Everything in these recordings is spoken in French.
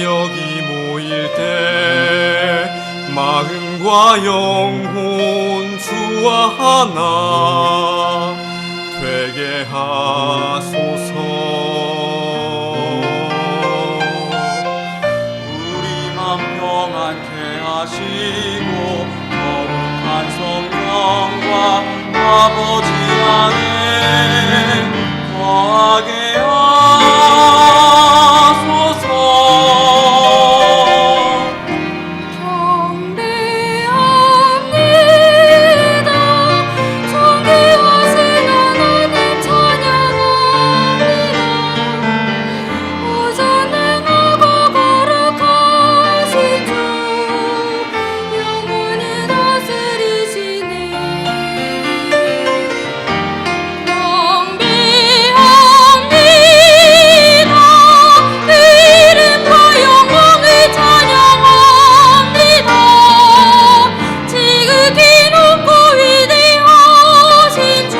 여기 모일 때 마음과 영혼 주와 하나 되게 하소서. 우리 맘 평안케 하시고 거룩한 성령과 아버지 안에 거하게 하소서. 경배합니다. 존귀하신 하나님 찬양합니다. 오전능하고 거룩하신 주 영원히 다스리시네. 경배합니다. 그 이름과 영광을 찬양합니다. 지극히 높고 위대하신 주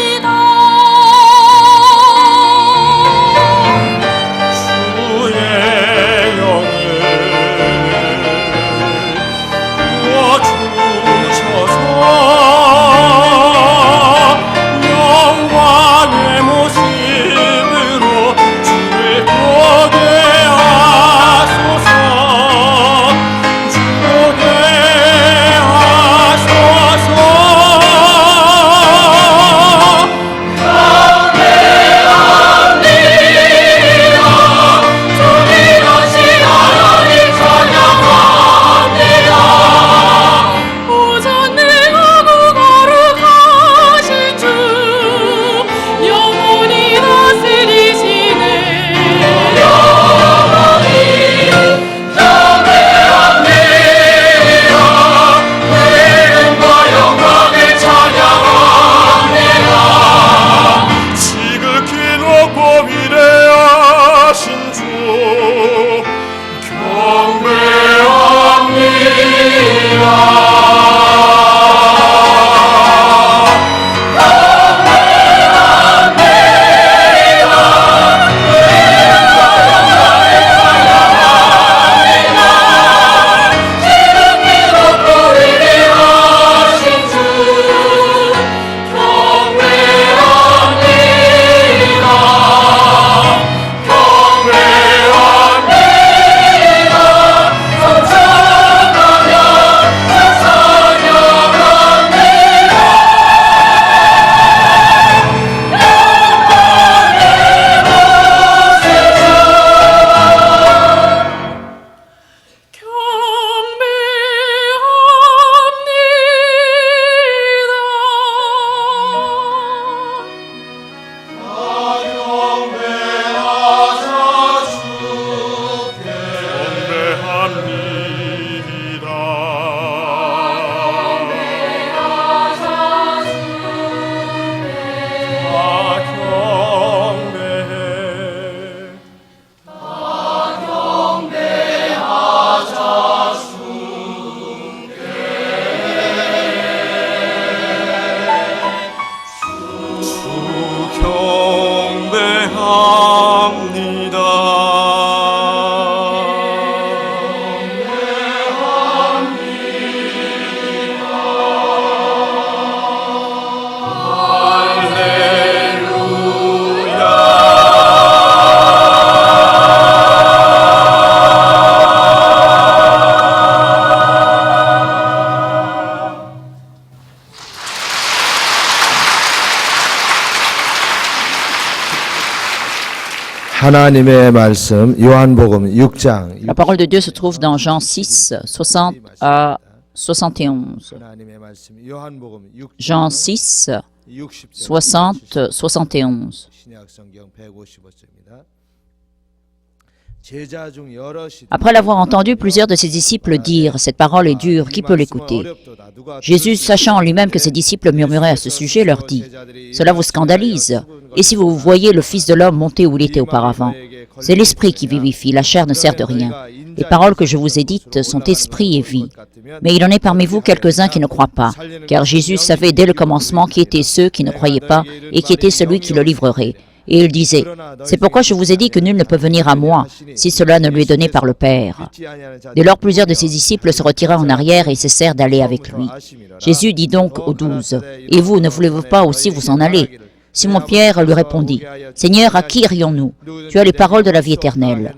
경배합니다. 주의 영을 부어주셔서 영광의 모습으로 주를 보게 하소서. 주게 하소서. 존귀하신 하나님 찬양합니다. 오전능하고 거룩하신 주 영원히 다스리시네. 영원히 경배합니다. 그 이름과 영광을 찬양합니다. 지극히 높고 위대하신 주 경배합니다. 지극히 높고 위대하신 주 경배합니다. 하나님의 말씀 요한복음 6장 La parole de Dieu se trouve dans Jean 6, 60 à 71. 하나님의 말씀 요한복음 6장 Jean 6, 60절 60, 71. 신약 성경 155절입니다. 제자 중 여럿이 Après l'avoir entendu, plusieurs de ses disciples dirent « Cette parole est dure, qui peut l'écouter ?» Jésus, sachant en lui-même que ses disciples murmuraient à ce sujet, leur dit « Cela vous scandalise. Et si vous voyez le Fils de l'homme monter où il était auparavant ? C'est l'esprit qui vivifie, la chair ne sert de rien. Les paroles que je vous ai dites sont esprit et vie. Mais il en est parmi vous quelques-uns qui ne croient pas, car Jésus savait dès le commencement qui étaient ceux qui ne croyaient pas et qui était celui qui le livrerait. Et il disait, « C'est pourquoi je vous ai dit que nul ne peut venir à moi, si cela ne lui est donné par le Père. » Dès lors, plusieurs de ses disciples se retirèrent en arrière et cessèrent d'aller avec lui. Jésus dit donc aux 12, « Et vous, ne voulez-vous pas aussi vous en aller ?» Simon-Pierre lui répondit, « Seigneur, à qui irions-nous? Tu as les paroles de la vie éternelle.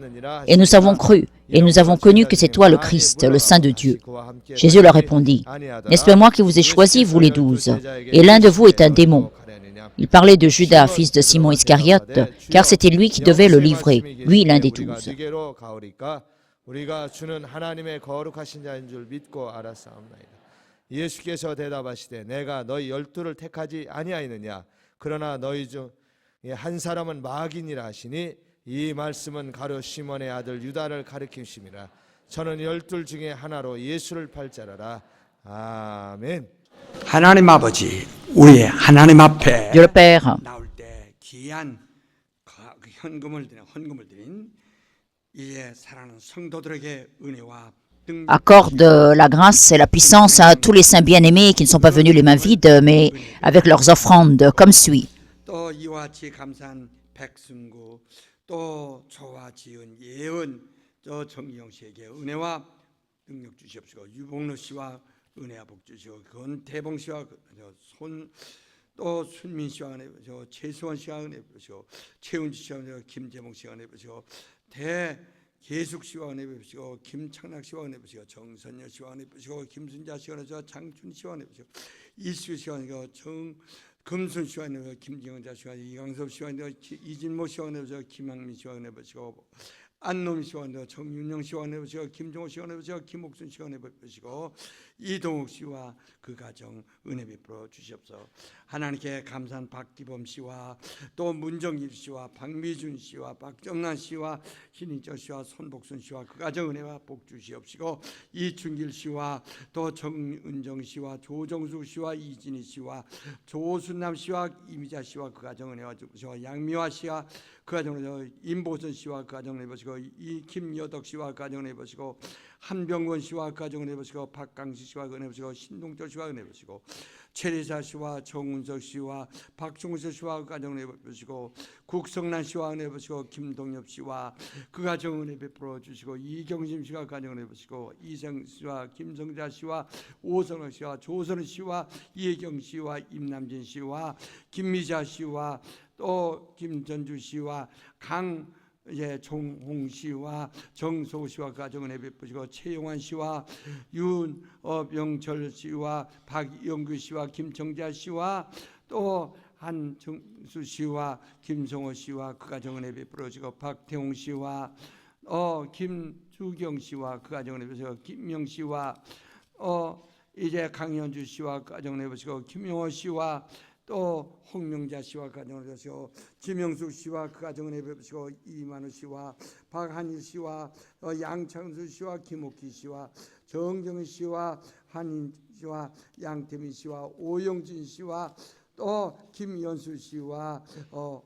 Et nous avons cru, et nous avons connu que c'est toi le Christ, le Saint de Dieu. » Jésus leur répondit, « N'est-ce pas moi qui vous ai choisis, vous les 12? Et l'un de vous est un démon. » Il parlait de Judas, fils de Simon Iscariote, car c'était lui qui devait le livrer, lui l'un des 12. 예수께서 대답하시되 내가 너희 12를 택하지 아니하였느냐 그러나 너희 중에 한 사람은 마귀니라 하시니 이 말씀은 가룟 시몬의 아들 유다를 가리킴이라 저는 12 중에 하나로 예수를 팔자라라 아멘. 하나님 아버지, 우리 하나님 앞에 Dieu le Père, 나올 때 귀한 헌금을 드린 이제 사랑하는 성도들에게 은혜와 accorde la grâce et la puissance à tous les saints bien-aimés qui ne sont pas venus les mains vides, mais avec leurs offrandes, comme suit. 또 이와 같이 감사한 백승구 또 저와 지은 예은 저 정기영 씨에게 은혜와 능력 주시옵시고 유복로 씨와 은혜와 복 주시고 권태봉 씨와 또 순민 씨와 은혜 주시고 최수원 씨와 은혜 주시고 최은지 씨와 은혜 김재봉 씨와 은혜 주시고 계숙 씨와 은혜 주시고 김창락 씨와 은혜 주시고 정선여 씨와 은혜 주시고 김순자 씨와 은혜 주시고 장춘 씨와 은혜 주시고 이수 씨와 은혜 주시고 금순 씨와 은혜 주시고 김정은자 씨와 이강섭 씨와 은혜 주시고 이진모 씨와 은혜 주시고 김학민 씨와 은혜 주시고 안노미 씨와 은혜 정윤영 씨와 은혜 주시고 김종호 씨와 은혜 주시고 김옥순 씨와 은혜 주시고 이동욱 씨와 그 가정 은혜 베풀어 주시옵소서. 하나님께 감사한 박기범 씨와 또 문정일 씨와 박미준 씨와 박정란 씨와 신인철 씨와 손복순 씨와 그 가정 은혜와 복 주시옵시고 이춘길 씨와 또 정은정 씨와 조정수 씨와 이진희 씨와 조순남 씨와 이미자 씨와 그 가정 은혜와 주시고 양미화 씨와 그 가정 은혜 임보선 씨와 그 가정 은혜 보시고 이 김여덕 씨와 그 가정 은혜 보시고 한병권 씨와 그 가정 은혜 보시고 박강시 씨와 그 은혜 보시고 신동철 씨와 은혜 보시고 최리사 씨와 정운석 씨와 박종수 씨와 그 가정 은혜 보시고 국성란 씨와 은혜 보시고 김동엽 씨와 그 가정 은혜 베풀어 주시고 이경심 씨와 그 가정 은혜 보시고 이성 씨와 김성자 씨와 오선호 씨와 조선호 씨와 이혜경 씨와 임남진 씨와 김미자 씨와 또 김전주 씨와 종홍 씨와 정소 씨와 가정을 베푸시고 최용환 씨와 윤병철 씨와 박영규 씨와 김청자 씨와 또 한정수 씨와 김성호 씨와 그 가정을 베풀어주고 박태홍 씨와 김주경 씨와 그 가정을 베푸시고 김명 씨와 이제 강현주 씨와 그 가정을 베푸시고 김용호 씨와 또 홍명자 씨와 가정을 베푸시고 지명수 씨와 그 가정을 베푸시고 이만우 씨와 박한일 씨와 양창수 씨와 김옥희 씨와 정정은 씨와 한인 씨와 양태민 씨와 오영진 씨와 또 김연수 씨와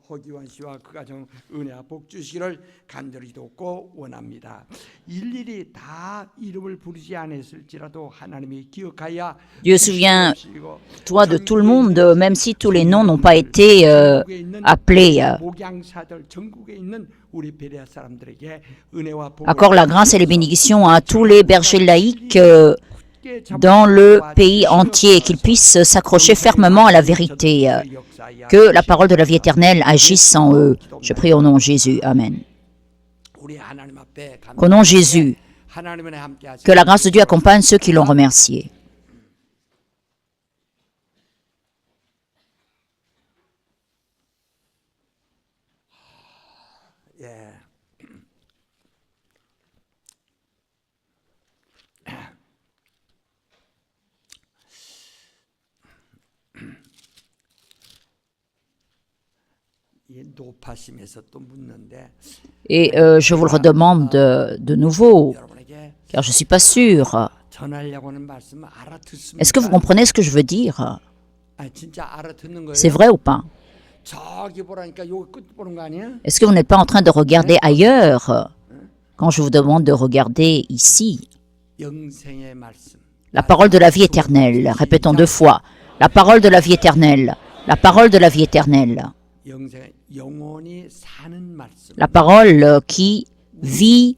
허기환 씨와 그 가정 은혜와 복 주시기를 간절히 돕고 원합니다. 일일이 다 이름을 부르지 않았을지라도 하나님이 기억하여 Souviens-toi de tout le monde, même si tous les noms n'ont pas été appelés. 목양사들 전국에 있는 우리 베레아 사람들에게 은혜와 복을 Accorde la grâce et les bénédictions à tous les bergers laïcs dans le pays entier, qu'ils puissent s'accrocher fermement à la vérité, que la parole de la vie éternelle agisse en eux. Je prie au nom de Jésus. Amen. Qu'au nom de Jésus, que la grâce de Dieu accompagne ceux qui l'ont remercié. Et je vous le redemande de nouveau, car je ne suis pas sûr. Est-ce que vous comprenez ce que je veux dire? C'est vrai ou pas? 저기 보라니까 여기 끝 보는 거 아니야? Est-ce que vous n'êtes pas en train de regarder ailleurs quand je vous demande de regarder ici? 영생의 말씀. La parole de la vie éternelle. Répétons 2 fois. La parole de la vie éternelle. La parole de la vie éternelle. 영생 영원히 사는 말씀. La parole qui vit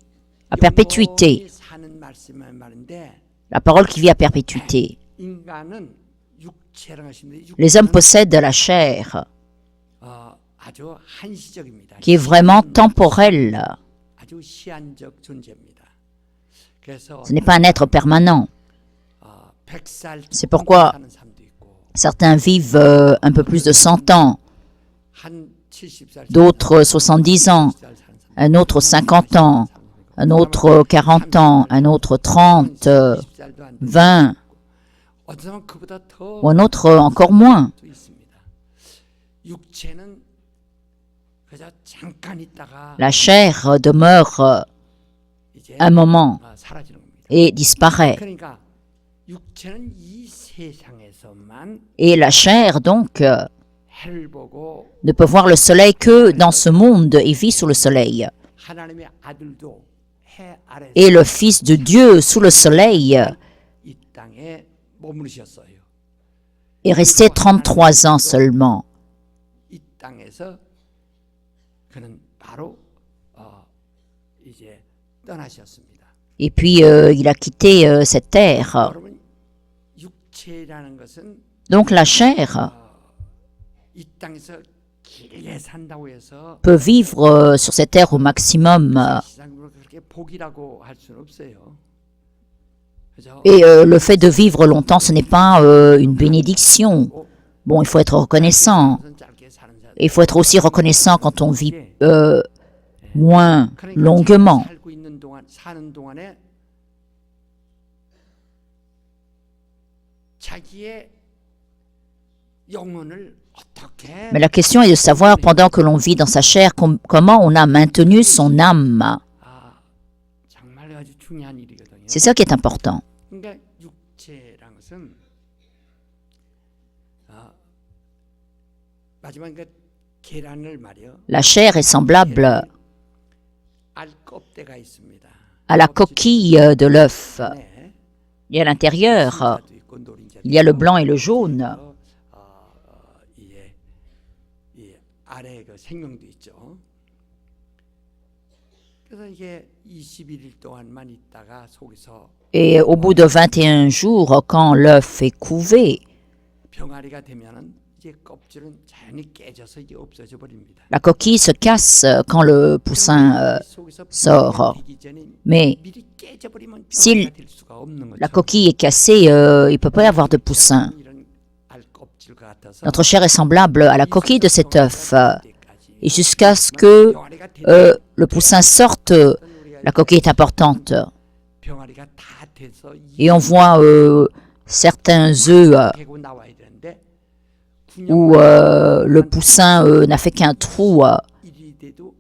à perpétuité. 영원히 사는 말씀은 말인데 La parole qui vit à perpétuité. 인간은 육체라는 것인데 Les hommes possèdent la chair, 아주 한시적입니다. qui est vraiment temporelle. 아주 시한적 존재입니다. 그래서 Ce n'est pas un être permanent. 100살 C'est pourquoi 사는 사람도 있고 certains vivent un peu plus de 100 ans, 한 70살 d'autres 70 ans, un autre 50 ans, un autre 40 ans, un autre 30, 20, 어떤 사람은 그보다 더 ou un autre encore moins. 있습니다. 육체는 그저 잠깐 있다가 La chair demeure 이제 un moment 사라지는 겁니다. et disparaît. 그러니까 육체는 이 세상에서만 Et la chair, donc, 해를 보고 ne peut voir le soleil que dans ce monde et vit sous le soleil. 하나님의 아들도 해 아래 Et le Fils de Dieu sous le soleil 이 땅에 머무르셨어요. est resté 33 ans seulement. 이 땅에서 그는 바로 이제 떠나셨습니다. Et puis, il a quitté cette terre. 여러분 육체라는 것은 Donc, la chair 이 땅에서 길게 산다고 해서 peut vivre sur cette terre au maximum. 세상으로 그렇게 복이라고 할 수는 없어요. 그죠? Et le fait de vivre longtemps, ce n'est pas une bénédiction. Bon, il faut être reconnaissant. 짧게 사는 사람. Et il faut être aussi reconnaissant quand on vit moins 그러니까 longuement. 자기가 살고 있는 동안 사는 동안에 자기의 영혼을 어떻게 Mais la question est de savoir, pendant que l'on vit dans sa chair, comment on a maintenu son âme. 정말 아주 중요한 일이거든요. C'est ça qui est important. 그러니까 육체란 것은 마지막 그 계란을 말이요. La chair est semblable 알 껍데가 있습니다. à la coquille de l'œuf. 네. Et à l'intérieur, 흰자도 있고 노린자도 il y a le 있고, blanc et le jaune. 이 아래 그 생명도 있죠. 그래서 이게 21일 동안만 있다가 속에서 Et au bout de 21 jours, quand l'œuf est couvé, 병아리가 되면은 이제 껍질은 자연히 깨져서 이게 없어져 버립니다. la coquille se casse quand le poussin 속에서 sort. 되기 전에 Mais 미리 깨져 버리면 s'il- 병아리가 될 수가 없는 거죠. la coquille est cassée, il ne peut pas y avoir de poussin. 이런 알 껍질과 같아서 Notre chair est semblable à la coquille de cet œuf. Et jusqu'à ce que 병아리가 되면 le poussin sorte, la coquille est importante. 병아리가 다 돼서 Et on voit certains œufs 개고 나와야 되는데 où le poussin n'a fait qu'un trou 일이 돼도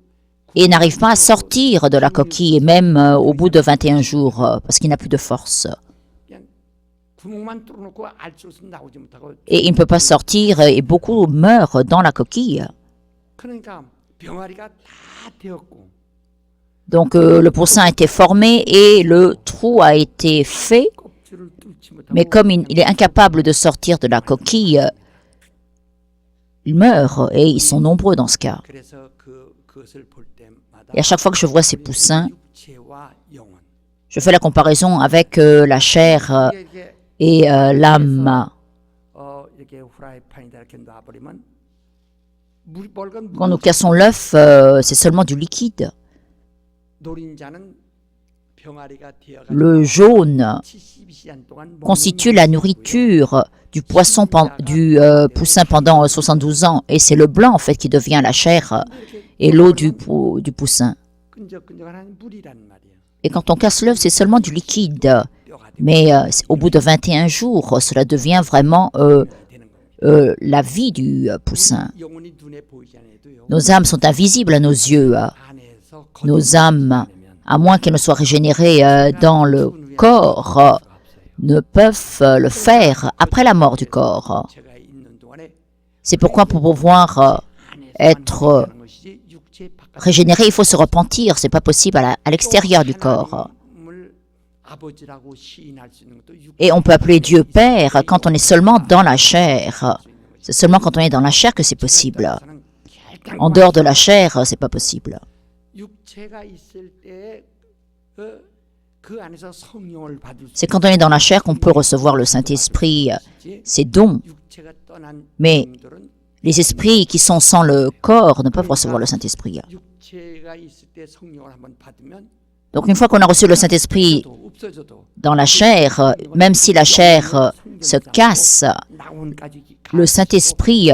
et n'arrive pas à sortir de la coquille, et même au bout de 21 jours, parce qu'il n'a plus de force. 그냥 구멍만 뚫어놓고 알수록 나오지 못하고 Et il ne peut pas sortir, et beaucoup meurent dans la coquille. 그러니까 병아리가 다 되었고 Donc le poussin a été formé et le trou a été fait, 껍질을 뚫지 mais 못하고 comme il est incapable de sortir de la coquille, ils meurent, et ils sont nombreux dans ce cas. 그래서 그것을 볼 때마다 Et à chaque fois que je vois ces poussins, 육체와 영혼 je fais la comparaison avec la chair 이게 et l'âme. 이렇게 후라이팬에다 이렇게 놔버리면 물이 빨간 Quand nous 물 cassons l'œuf, c'est seulement du liquide. 노린자는 병아리가 되어가지고 Le jaune 72시간 동안 constitue la nourriture du poisson, du poussin pendant 72 ans. Et c'est le blanc, en fait, qui devient la chair et l'eau du poussin. 끈적끈적한 물이란 말이에요. Et quand on casse l'œuf, c'est seulement du liquide. 뼈가 되고 Mais au bout de 21 jours, cela devient vraiment 되는 겁니다. la vie du poussin. 영혼이 눈에 보이지 않아도요. Nos âmes sont invisibles à nos yeux. 안에서 Nos âmes, à moins qu'elles ne soient régénérées dans le corps, ne peuvent le faire après la mort du corps. 제가 있는 동안에 C'est pourquoi pour pouvoir être régénéré, il faut se repentir. C'est pas possible à l'extérieur du corps. Et on peut appeler Dieu Père quand on est seulement dans la chair. C'est seulement quand on est dans la chair que c'est possible. En dehors de la chair, c'est pas possible. C'est quand on est dans la chair qu'on peut recevoir le Saint-Esprit, ses dons. Mais les esprits qui sont sans le corps ne peuvent recevoir le Saint-Esprit. Donc une fois qu'on a reçu le Saint-Esprit dans la chair, même si la chair se casse, le Saint-Esprit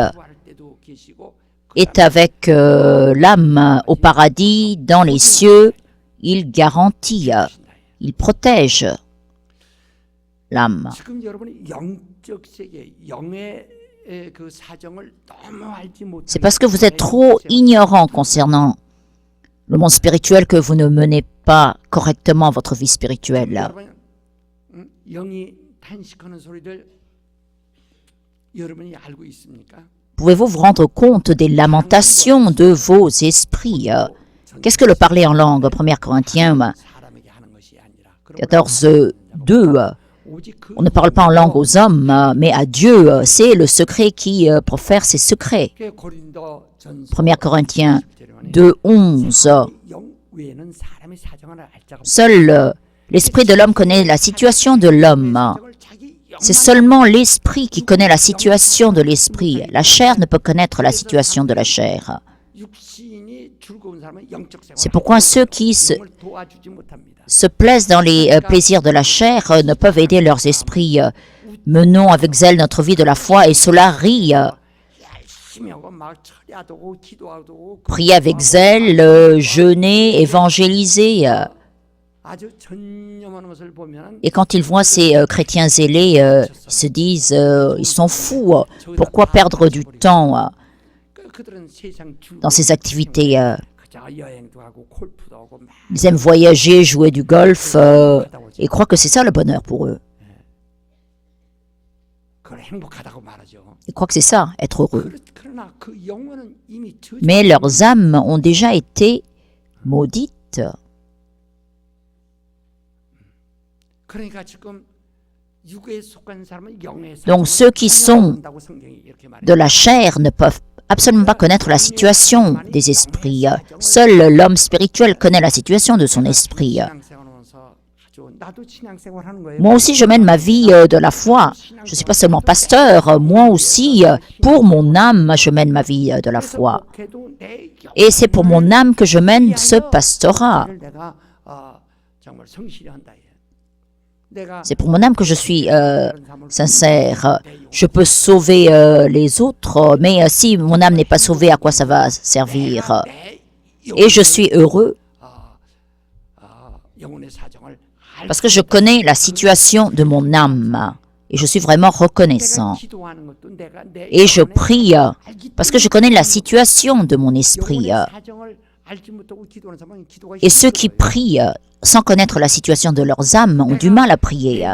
est avec l'âme au paradis, dans les cieux. Il garantit, il protège l'âme. C'est parce que vous êtes trop ignorant concernant le monde spirituel que vous ne menez pas correctement votre vie spirituelle. Pouvez-vous vous rendre compte des lamentations de vos esprits? Qu'est-ce que le parler en langue? 1 Corinthiens 14, 2. On ne parle pas en langue aux hommes, mais à Dieu. C'est le secret qui profère ses secrets. 1 Corinthiens 2, 11. Seul l'esprit de l'homme connaît la situation de l'homme. C'est seulement l'esprit qui connaît la situation de l'esprit. La chair ne peut connaître la situation de la chair. C'est pourquoi ceux qui se plaisent dans les plaisirs de la chair ne peuvent aider leurs esprits. Menons avec zèle notre vie de la foi et cela rit. Prier avec zèle, jeûner, évangéliser. Et quand ils voient ces chrétiens zélés, ils se disent, ils sont fous. Pourquoi perdre du temps dans ces activités? Ils aiment voyager, jouer du golf et croient que c'est ça le bonheur pour eux. Ils croient que c'est ça, être heureux. Mais leurs âmes ont déjà été maudites. Donc ceux qui sont de la chair ne peuvent absolument pas connaître la situation des esprits. Seul l'homme spirituel connaît la situation de son esprit. Moi aussi, je mène ma vie de la foi. Je ne suis pas seulement pasteur, moi aussi, pour mon âme, je mène ma vie de la foi. Et c'est pour mon âme que je mène ce pastorat. C'est pour mon âme que je suis sincère. Je peux sauver les autres, mais si mon âme n'est pas sauvée, à quoi ça va servir? Et je suis heureux parce que je connais la situation de mon âme et je suis vraiment reconnaissant. Et je prie parce que je connais la situation de mon esprit. Et ceux qui prient sans connaître la situation de leurs âmes ont du mal à prier.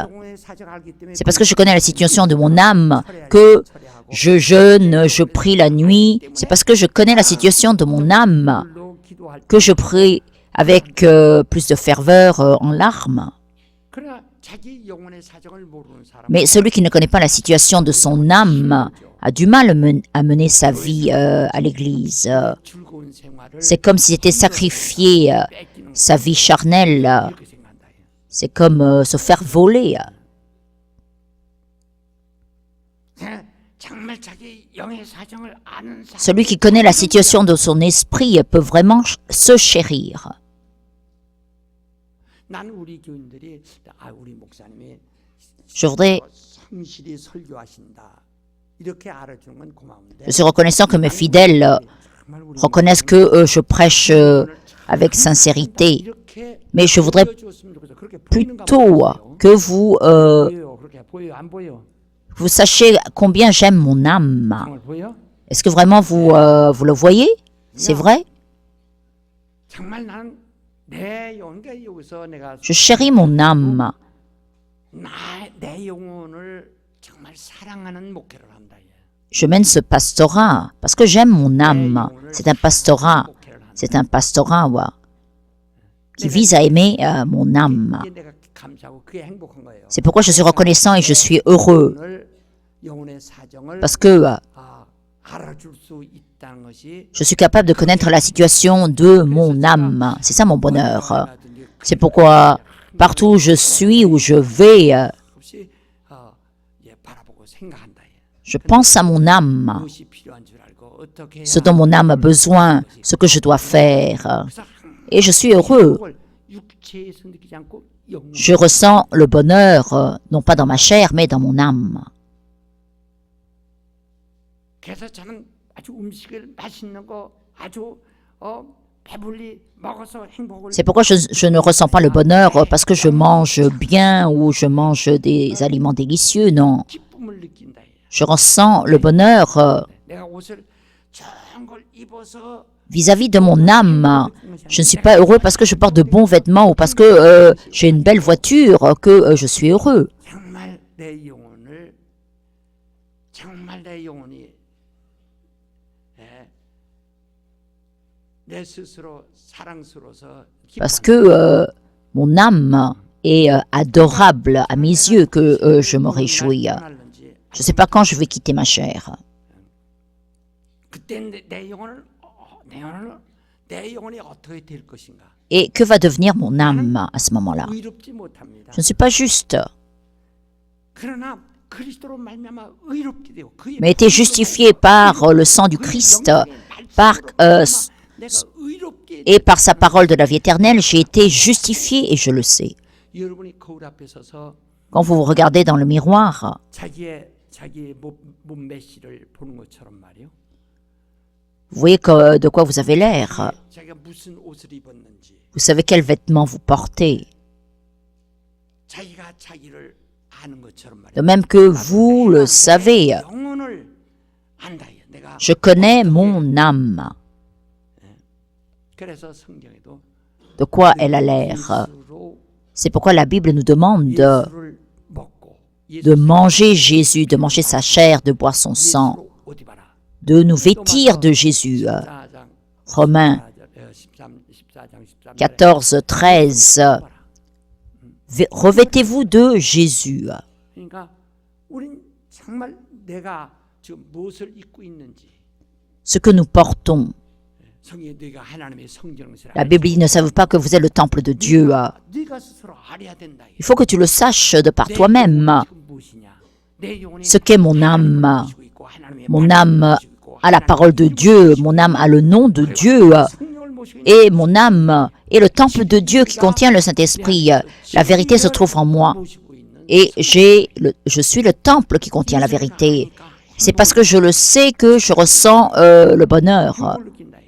C'est parce que je connais la situation de mon âme que je jeûne, je prie la nuit. C'est parce que je connais la situation de mon âme que je prie avec plus de ferveur en larmes. Mais celui qui ne connaît pas la situation de son âme a du mal à mener sa vie à l'église. C'est comme s'il était sacrifié sa vie charnelle. C'est comme se faire voler. Celui qui connaît la situation de son esprit peut vraiment se chérir. Je suis reconnaissant que mes fidèles reconnaissent que je prêche avec sincérité. Mais je voudrais plutôt que vous sachiez combien j'aime mon âme. Est-ce que vraiment vous le voyez? C'est vrai? Je chéris mon âme. je mène ce pastorat parce que j'aime mon âme. C'est un pastorat qui vise à aimer mon âme. 이게 내가 감사하고 그게 행복한 거예요. C'est pourquoi je suis reconnaissant et je suis heureux. 오늘 영혼의 사정을 Parce que 알아줄 수 있다는 것이 je suis capable de connaître la situation de mon âme. C'est ça mon bonheur. C'est pourquoi partout où je suis, où je vais, 없이 바라보고 생각한다. je pense à mon âme, 무엇이 필요한 줄 알고 어떻게 ce dont mon âme a besoin, ce que je dois faire. Et je suis heureux. 육체에서 느끼지 않고 영. Je ressens le bonheur, non pas dans ma chair, mais dans mon âme. 그래서 저는 아주 음식을 맛있는 거 아주 배불리 먹어서 행복을. C'est pourquoi je ne ressens pas le bonheur parce que je mange bien ou je mange des aliments délicieux, non. 기쁨을 느낀다. Je ressens le bonheur 내가 옷을 좋은 걸 입어서 vis-à-vis de mon âme. Je ne suis pas heureux parce que je porte de bons vêtements ou parce que j'ai une belle voiture que je suis heureux. 정말 내 영혼이 내 스스로 사랑스러워서 Parce que mon âme est adorable à mes yeux que je me réjouis. Je ne sais pas quand je vais quitter ma chair. 그때 내 영혼이 어떻게 될 것인가? Et que va devenir mon âme à ce moment-là? 의롭지 못합니다. Je ne suis pas juste, 그러나 그리스도로 말미암아 의롭게 되고 그의 mais été justifié par le sang du Christ, 내가 의롭게 et par sa parole de la vie éternelle, j'ai été justifié et je le sais. 여러분이 거울 앞에 서서 Quand vous vous regardez dans le miroir, 자기의 몸매시를 보는 것처럼 말이요. vous voyez de quoi vous avez l'air. 자기가 무슨 옷을 입었는지, Vous savez quels vêtements vous portez. 자기가 자기를 아는 것처럼 말이요. De même que vous le savez, 영혼을 안다. 내가 je connais mon âme. 그래서 성경에도 De quoi elle a l'air. C'est pourquoi la Bible nous demande 예수를 먹고 de manger Jésus, de manger sa chair, de boire son sang, 예수로 옷 입어라. de nous vêtir de Jésus. 14장 Romains 14, 13. Revêtez-vous de Jésus. 그러니까 우린 정말 내가 지금 무엇을 입고 있는지 Ce que nous portons. 성경에 네가 하나님의 성전을 La Bible dit, ne savez pas que vous êtes le temple de Dieu. 네가 스스로 알아야 된다. Il faut que tu le saches de par toi-même. 지금 무엇이냐? 내 영혼이 Ce qu'est mon âme. 가지고 있고 하나님의 Mon 말씀을 âme 가지고 있고 a la parole de Dieu. Mon âme a le nom de Dieu. 성령을 모시고 있는 Et mon âme est le temple de Dieu qui contient le Saint-Esprit. La vérité se trouve en moi. 모시고 있는 Et je suis le temple qui contient la vérité. C'est parce que je le sais que je ressens le bonheur. 행복을 느낀다.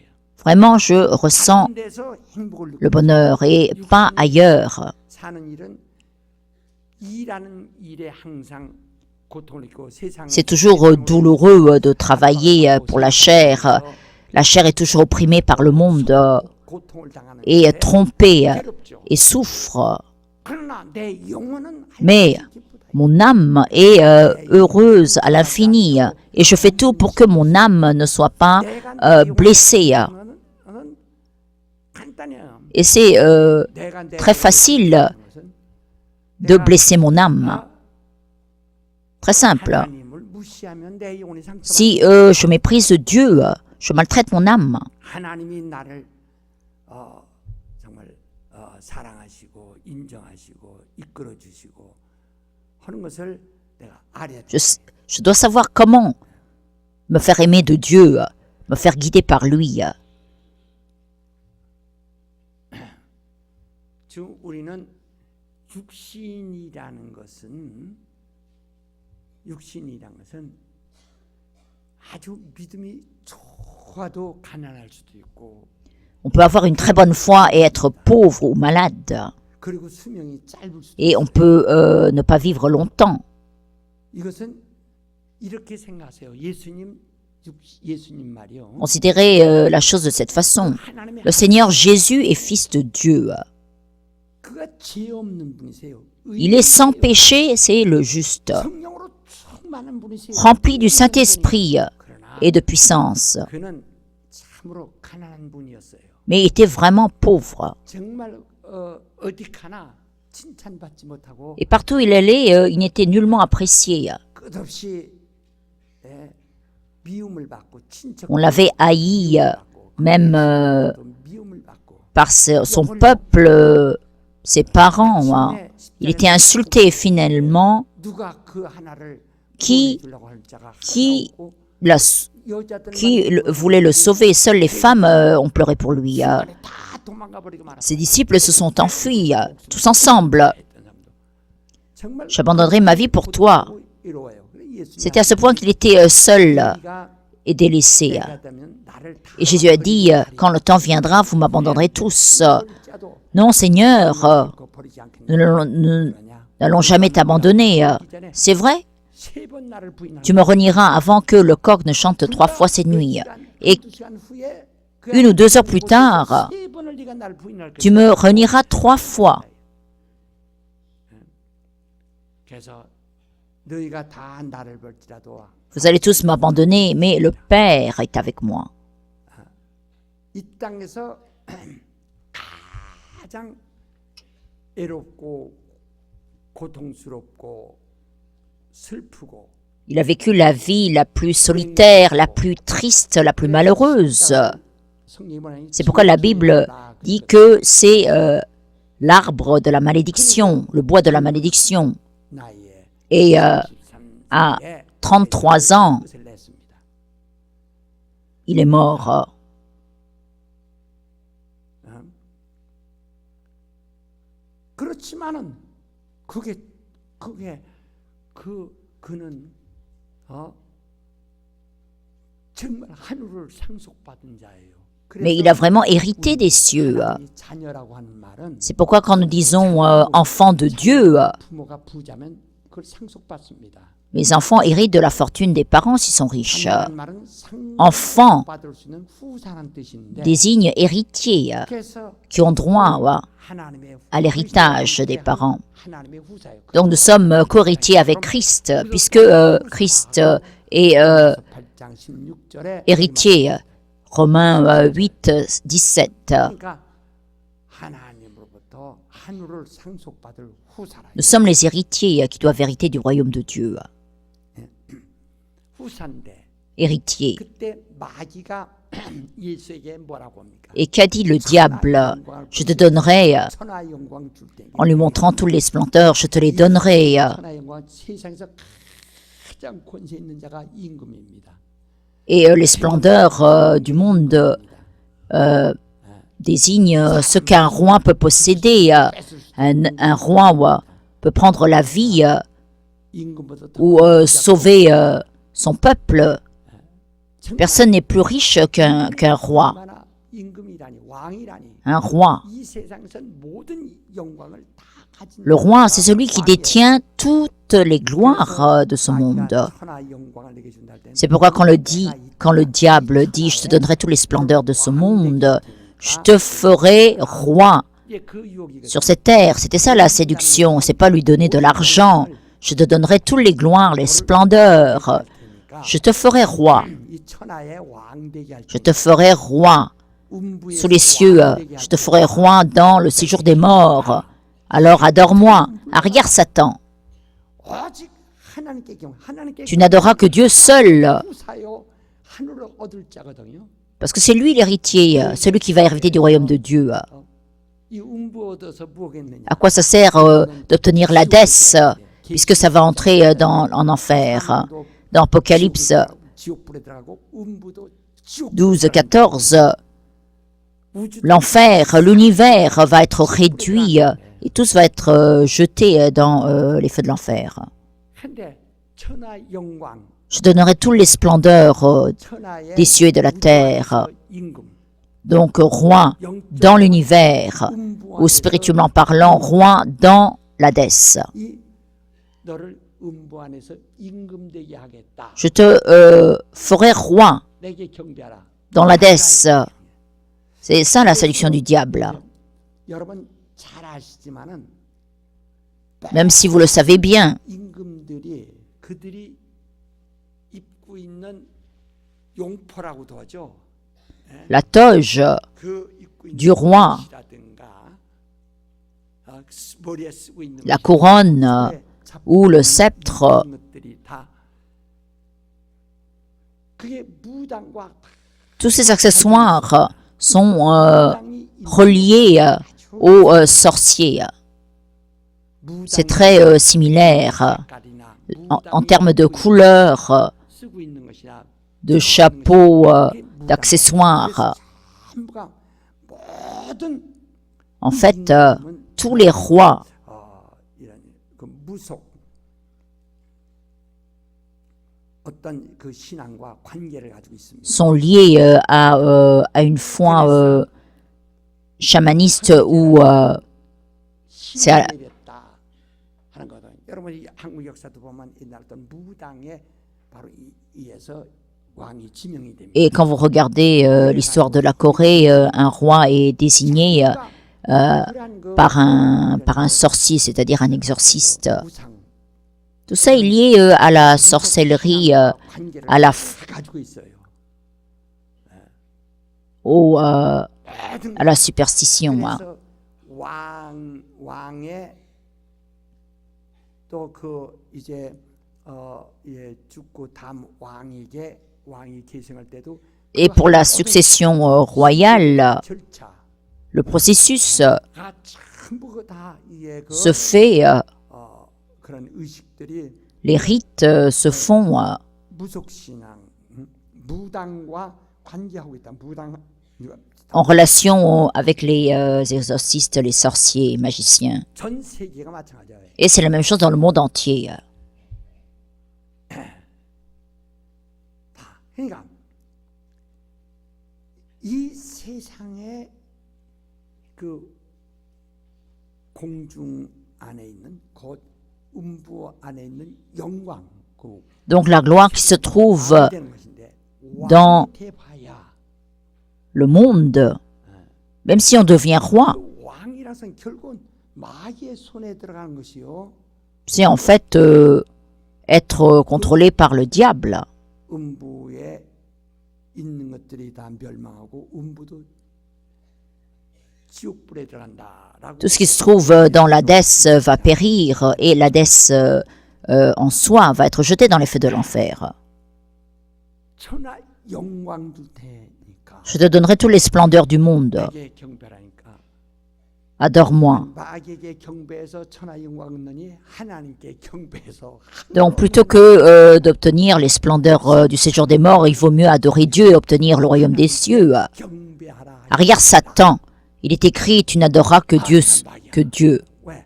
Vraiment, je ressens 다른 데서 행복을 le 느끼고 bonheur et pas ailleurs. 사는 일은 일하는 일에 항상 고통을 느끼고 세상 C'est toujours douloureux de travailler pour la chair. La chair est toujours opprimée par le monde 고통을 당하는 et trompée 괴롭죠. et souffre. 그러나 내 영혼은 Mais mon âme est heureuse à l'infini et je fais tout pour que mon âme ne soit pas blessée. Et c'est très facile de blesser mon âme. Très simple. Si je méprise Dieu, je maltraite mon âme. 하나님이 나를 정말 사랑하시고 인정하시고 이끌어 주시고 하는 것을 내가 알아야 돼. Je dois savoir comment me faire aimer de Dieu, me faire guider par lui. 지금 우리는 육신이라는 것은 아주 믿음이 좋아도 가난할 수도 있고 On peut avoir une très bonne foi et être pauvre ou malade. 그리고 수명이 짧을 수도 Et on peut ne pas vivre longtemps. 이것은 이렇게 생각하세요. 예수님 말이요. Considérez la chose de cette façon. 하나님의 Le Seigneur Jésus est fils de Dieu. 그가 죄 없는 분이세요. Il est sans péché, c'est le juste. 성령으로 rempli du Saint-Esprit et de puissance, 그는 참으로 가난한 분이었어요. mais il était vraiment pauvre. 정말 어디 가나 칭찬받지 못하고 Et partout où il allait, il n'était nullement apprécié. 끝없이 미움을 받고 친척 On l'avait haï, même 미움을 받고 par son peuple, ses parents. Il était insulté et finalement, 누가 그 하나를 qui, 구원해주려고 할 자가 qui, 하나 없고 la- 여자들만 qui voulait le sauver. Seules les femmes ont pleuré pour lui. 다 도망가 버리고 말았어요. Ses disciples se sont enfuis, tous ensemble. 정말 J'abandonnerai ma vie pour toi. 이로워요. 예수님이 C'était à ce point qu'il était seul 네가 et délaissé. 때가 되면 나를 다 Et Jésus a dit, quand le temps viendra, vous m'abandonnerez tous. 버릴지라도 Non, Seigneur, 그거 버리지 않겠냐. nous n'allons jamais t'abandonner. C'est vrai, 세 번 나를 부인하는 tu me renieras avant que le coq ne chante 3 fois cette nuit. Et 두 시간 후에 그 1 ou 2 heures plus tard, 세 번을 네가 나를 부인할 tu me renieras 3 fois. 그래서 너희가 다 나를 볼지라도 Vous allez tous m'abandonner, mais le Père est avec moi. 이 땅에서 가장 애롭고 고통스럽고 슬프고 Il a vécu la vie la plus solitaire, la plus triste, la plus malheureuse. C'est pourquoi la Bible dit que c'est l'arbre de la malédiction, le bois de la malédiction. Et à 33 ans, il est mort. 그렇지만은 그는 정말 하늘을 상속받은 자예요. Mais il a vraiment hérité des cieux. 자녀라고 하는 말은 C'est pourquoi quand nous disons enfants de Dieu, 부모가 부자면 그걸 상속받습니다. les enfants héritent de la fortune des parents s'ils sont riches. 자녀라는 말은 Enfant 상속받을 수 있는 후사란 뜻인데 désigne héritiers 그래서 qui ont droit 하나님의 à l'héritage des parents. 하나님의 후사예요. Donc nous sommes co-héritiers avec Christ, puisque Christ est 8장 16절에 héritier. Romains 8, 17. 그러니까 하나님으로부터 하늘을 상속받을 후사라. Nous sommes les héritiers qui doivent hériter du royaume de Dieu. 후사인데 Héritier. 그때 마귀가 예수에게 뭐라고 합니까? Et qu'a dit le diable? Je te donnerai, 천하 영광 줄 때. en lui montrant toutes les splendeurs, je te les donnerai. 천하 영광 세상에서 가장 권세 있는 자가 임금입니다. Et les splendeurs du monde désignent ce qu'un roi peut posséder. Un roi peut prendre la vie 임금보다 더 ou sauver son peuple. Personne n'est plus riche qu'un roi. 얼마나 임금이라니 왕이라니 Un roi. 이 세상에선 모든 영광을 다 가진 Le roi, c'est celui qui détient toutes les gloires de ce monde. 천하 영광을 내게 준다 할 때는 C'est pourquoi quand le diable dit « Je te donnerai toutes les splendeurs de ce monde, je te ferai roi 이제 그 유혹이 sur cette terre. » C'était ça la séduction, c'est pas lui donner de l'argent. Je te donnerai toutes les gloires, les splendeurs. Je te ferai roi. 이 천하의 왕 되게 할 Je te ferai roi sous les cieux. Je te ferai roi dans le séjour des morts. Alors adore-moi. Ah, regarde Satan. 오직 하나님께 Tu n'adoreras que Dieu seul. 후사요 하늘을 얻을 자거든요. Parce que c'est lui l'héritier, celui qui va hériter du royaume de Dieu. 이 음부 얻어서 무엇겠느냐? À quoi ça sert d'obtenir l'Hadès, puisque ça va entrer en enfer? Dans Apocalypse 지옥불에 들어가고 음부도 지옥 12, 14, l'enfer, l'univers va être réduit et tous va être jeté dans les feux de l'enfer. 근데 천하 영광 Je donnerai toutes les splendeurs 천하의 des cieux et de la terre. 임금 Donc roi dans l'univers, ou spirituellement parlant, roi dans l'Hadès. 이 너를 음부 안에서 임금 되게 하겠다. Je te ferai roi 내게 경배하라. dans l'Hadès. C'est ça la séduction du diable. 여러분 잘 아시지만은 Même si vous le savez bien, 임금들이 그들이 입고 있는 용포라고도 하죠. La toge 그 입고 있는 du roi, 옷이라든가, 머리에 쓰고 있는 la couronne ou le sceptre, 이런 것들이 다 그게 무당과 tous ces accessoires sont 무당이 reliés aux sorciers. C'est très similaire en termes de couleurs, 쓰고 있는 것이나 de chapeaux, d'accessoires. 전부가 모든 En fait, tous les rois 이런 그 무속 어떤 그 신앙과 관계를 가지고 있습니다. sont liés à une foi chamaniste ou c'est à- 신앙이었다 하는 거다. 여러분이 한국 역사도 보면 옛날 어떤 무당에 바로 의해서 왕이 지명이 됩니다. et quand vous regardez l'histoire de la Corée, un roi est désigné 그러한 그 par un sorcier, c'est-à-dire un exorciste. 우상 Tout ça est lié à la sorcellerie, 관계를 à la 다 가지고 있어요. à la superstition. 그래서 왕의 또 그 이제 예, 죽고 다음 왕이 계승할 때도 Et pour la succession royale, 절차 le processus 다 전부 다 이게 그 se fait, 그런 의식들이 les rites se font 무속신앙 무당과 관계하고 있다. 무당 en relation avec les exorcistes, les sorciers, magiciens. 전 세계가 마찬가지예요. Et c'est la même chose dans le monde entier. 그러니까 이 세상의 그 공중 안에 있는 곧 음부 안에 있는 영광 그 Donc la gloire qui se trouve 왕이 되는 것인데 dans 왕이 돼봐야 le monde, même si on devient roi, 그 왕이라서는 결국은 마귀의 손에 들어가는 것이요. c'est en fait être contrôlé par le diable. 음부에 있는 것들이 다 멸망하고 음부도 지옥불에 들어간다라고. Tout ce qui se trouve dans l'Hadès va périr et l'Hadès en soi va être jeté dans les feux de l'enfer. 천하 영광 줄 테니까 Je te donnerai toutes les splendeurs du monde. 마귀의 경배라니까. Adore-moi. 마귀에게 경배해서 천하 영광 얻느니 하나님께 경배해서 Donc plutôt que d'obtenir les splendeurs du séjour des morts, il vaut mieux adorer Dieu et obtenir le royaume des cieux. 경배하라. Arrière Satan, il est écrit, tu n'adoreras que Dieu. 왜?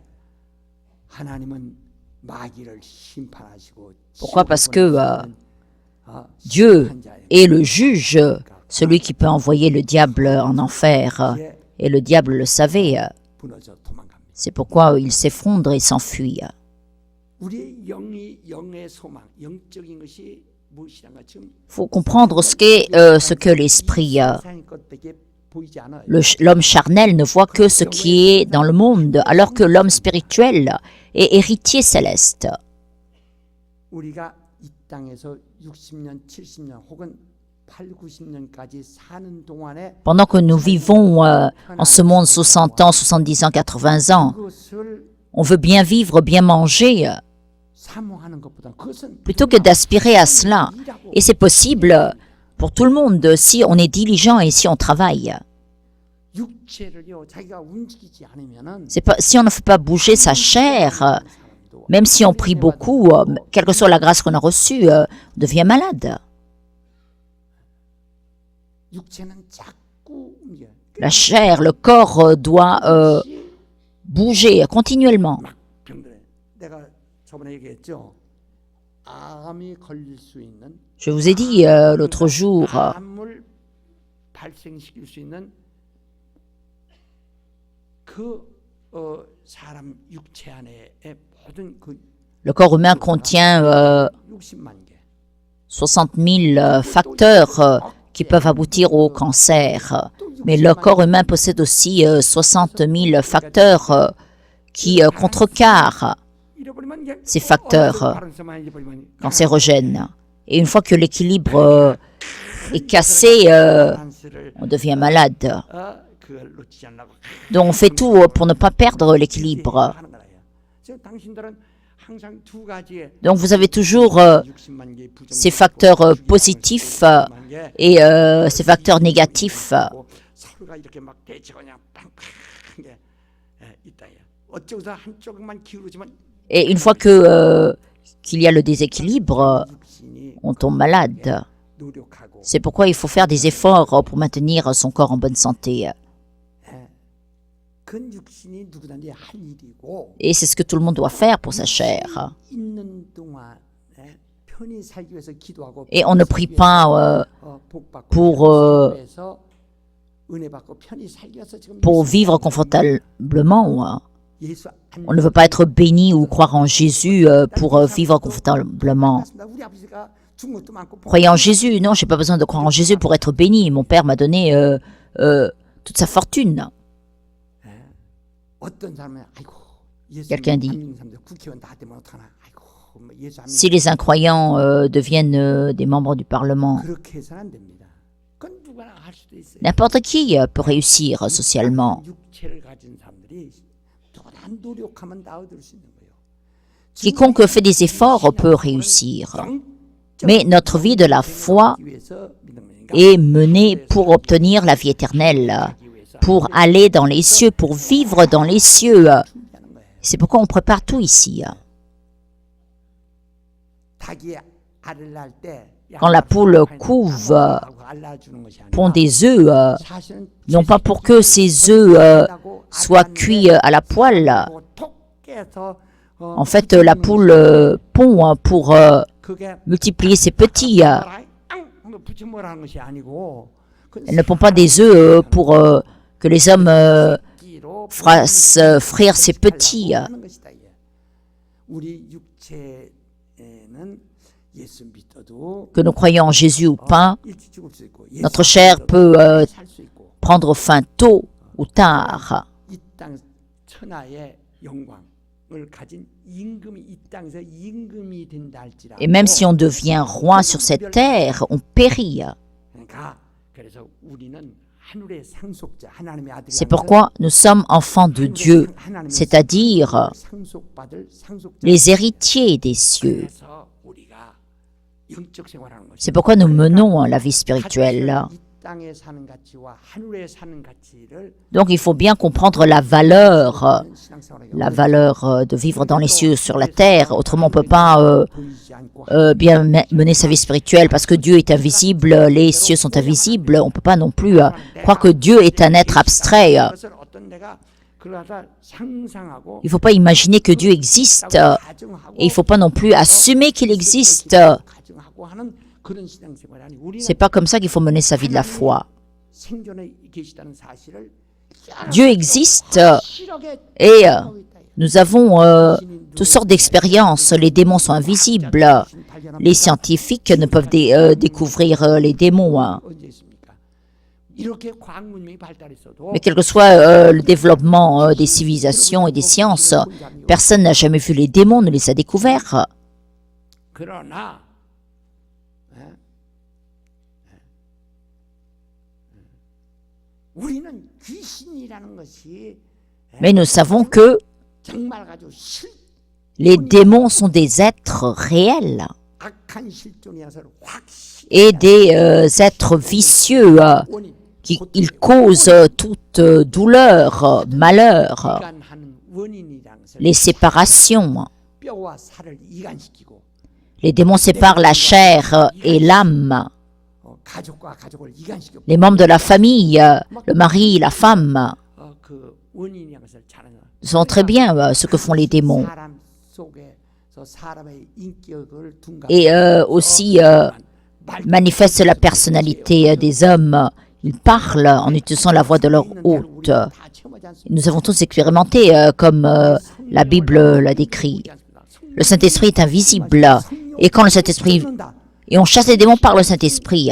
하나님은 마귀를 심판하시고 Pourquoi? Parce que Dieu est le juge, celui qui peut envoyer le diable en enfer. Et le diable le savait. 무너져 도망갑니다. C'est pourquoi il s'effondre et s'enfuit. 우리의 영의 소망, 영적인 것이 무엇이란가 지금 Il faut comprendre ce que l'esprit, 세상의 것밖에 보이지 않아요. l'homme charnel ne voit que ce qui est dans le monde, alors que l'homme spirituel est héritier céleste. 우리가 이 땅에서 60년, 70년 혹은 8, 90년까지 사는 동안에 Pendant que nous vivons en ce monde 60 ans, 70 ans, 80 ans, 그것을 on veut bien vivre, bien manger, 사모하는 것보다 그것은 plutôt que d'aspirer à cela. Et c'est possible pour tout le monde si on est diligent et si on travaille. 육체를요 자기가 움직이지 않으면은 C'est pas, si on ne fait pas bouger sa chair, même si on prie beaucoup, quelle que soit la grâce qu'on a reçue, on devient malade. 육체는 자꾸 움직여. La chair, le corps doit bouger continuellement. 막 병들어요. 내가 저번에 얘기했죠. 암이 걸릴 수 있는 Je vous ai dit l'autre jour, 암을 발생시킬 수 있는 그 사람 육체 안에 모든 그 le corps humain contient 60만 개. 60 000 facteurs qui peuvent aboutir au cancer. Mais le corps humain possède aussi 60 000 facteurs qui contrecarrent 잃어버리면 이게 ces facteurs 바른 것만 잃어버리면 cancérogènes. Et une fois que l'équilibre est cassé, 밸런스를 on devient malade. 그걸 놓치지 않으려고 Donc on fait tout pour ne pas perdre l'équilibre. 하는 거예요. 지금 당신들은 항상 두 가지의 Donc vous avez toujours 60만 개의 부정 ces facteurs positifs et ces facteurs négatifs. 서로가 이렇게 막 대치고 그냥 빵빵한 게 있다. 어쩌고서 한쪽만 기울어지면 Et une fois que qu'il y a le déséquilibre, 육신이 on tombe malade. 노력하고 C'est pourquoi il faut faire des efforts pour maintenir son corps en bonne santé. 그 육신이 누구든지 할 일이고 Et c'est ce que tout le monde doit faire pour sa chair. 있는 동안 편히 살기 위해서 기도하고 Et on ne prie pas 복 받고 pour, 해서 은혜 받고 편히 살기 위해서 지금 pour vivre confortablement. 예수 안 On ne veut pas être béni ou croire en Jésus pour vivre confortablement. 믿습니다. 우리 아버지가 준 것도 많고 Croyez en Jésus. Non, je n'ai pas besoin de croire en Jésus pour être béni. Mon Père m'a donné toute sa fortune. 어떤 사람은 아이고 예수 Quelqu'un dit. 안 믿는 사람들 국회의원 다 되면 어떡하나 아이고 뭐 예수 안 Si les incroyants deviennent des membres du Parlement, 그렇게 해서는 안 됩니다. 그건 누구나 할 수도 있어요. n'importe qui peut réussir socialement. 육체를 가진 사람들이 또한 노력하면 다 얻을 수 있는 거예요. Quiconque fait des efforts peut réussir. Mais notre vie de la foi est menée pour obtenir la vie éternelle, pour aller dans les cieux, pour vivre dans les cieux. C'est pourquoi on prépare tout ici. Quand la poule couve, pond des œufs, non pas pour que ces œufs soient cuits à la poêle. En fait, la poule pond pour multiplier ses petits. Elle ne pond pas des œufs pour que les hommes fassent frire ses petits. Que nous croyons en Jésus ou pas, notre chair peut prendre fin tôt ou tard. Et même si on devient roi sur cette terre, on périt. C'est pourquoi nous sommes enfants de Dieu, c'est-à-dire les héritiers des cieux. C'est pourquoi nous menons la vie spirituelle. Donc il faut bien comprendre la valeur de vivre dans les cieux sur la terre. Autrement, on ne peut pas bien mener sa vie spirituelle parce que Dieu est invisible, les cieux sont invisibles. On ne peut pas non plus croire que Dieu est un être abstrait. Il ne faut pas imaginer que Dieu existe et il ne faut pas non plus assumer qu'il existe. C'est pas comme ça qu'il faut mener sa vie de la foi. Dieu existe et nous avons toutes sortes d'expériences. Les démons sont invisibles. Les scientifiques ne peuvent découvrir les démons. Mais quel que soit le développement des civilisations et des sciences, personne n'a jamais vu les démons, ne les a découverts. Mais nous savons que les démons sont des êtres réels et des êtres vicieux. Ils causent toute douleur, malheur, les séparations. Les démons séparent la chair et l'âme. Les membres de la famille, le mari, la femme, sont très bien ce que font les démons. Et aussi manifestent la personnalité des hommes. Ils parlent en utilisant la voix de leur hôte. Nous avons tous expérimenté comme la Bible l'a décrit. Le Saint-Esprit est invisible. Et quand le Saint-Esprit... Et on chasse les démons par le Saint-Esprit.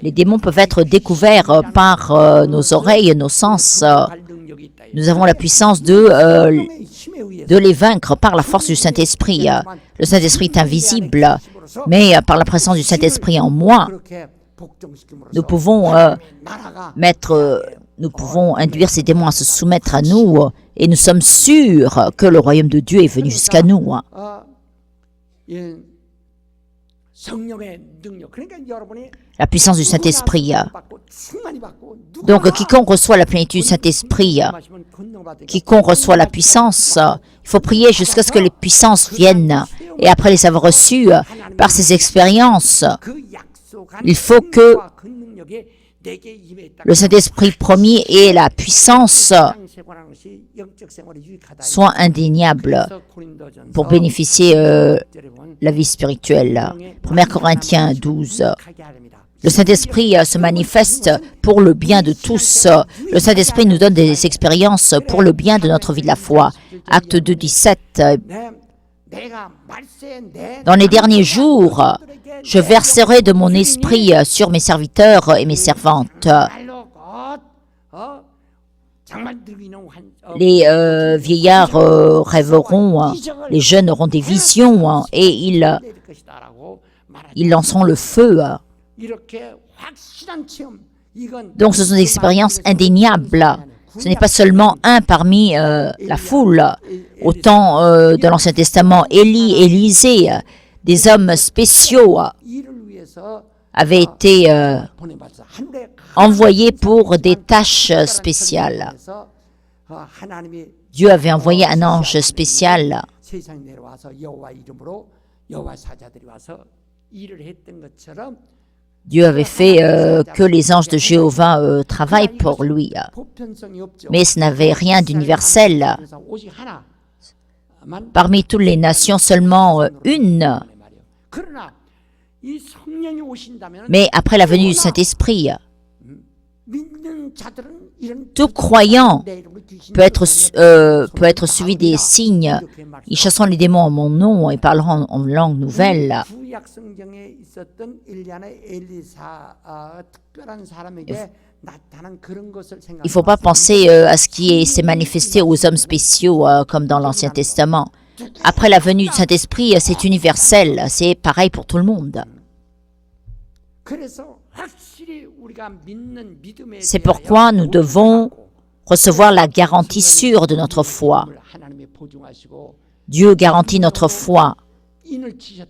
Les démons peuvent être découverts par nos oreilles et nos sens. Nous avons la puissance de les vaincre par la force du Saint-Esprit. Le Saint-Esprit est invisible, mais par la présence du Saint-Esprit en moi, nous pouvons induire ces démons à se soumettre à nous, et nous sommes sûrs que le royaume de Dieu est venu jusqu'à nous. La puissance du Saint-Esprit. Donc, quiconque reçoit la plénitude du Saint-Esprit, quiconque reçoit la puissance, il faut prier jusqu'à ce que les puissances viennent. Et après les avoir reçues par ces expériences, il faut que le Saint-Esprit promis et la puissance soient indéniables pour bénéficier la vie spirituelle. 1 Corinthiens 12. Le Saint-Esprit se manifeste pour le bien de tous. Le Saint-Esprit nous donne des expériences pour le bien de notre vie de la foi. Acte 2, 17. Dans les derniers jours, je verserai de mon esprit sur mes serviteurs et mes servantes. Les vieillards rêveront, les jeunes auront des visions et ils lanceront le feu. Donc ce sont des expériences indéniables. Ce n'est pas seulement un parmi la foule. Au temps de l'Ancien Testament, Élie, Élisée, des hommes spéciaux avaient été envoyés pour des tâches spéciales. Dieu avait envoyé un ange spécial. Dieu avait fait que les anges de Jéhovah travaillent pour lui. Mais ce n'avait rien d'universel. Parmi toutes les nations, seulement une. Mais après la venue du Saint-Esprit, tout croyant peut être suivi des signes. Ils chasseront les démons en mon nom et parleront en langue nouvelle. Il ne faut pas penser à ce qui s'est manifesté aux hommes spéciaux comme dans l'Ancien Testament. Après la venue du Saint-Esprit, c'est universel, c'est pareil pour tout le monde. C'est pourquoi nous devons recevoir la garantie sûre de notre foi. Dieu garantit notre foi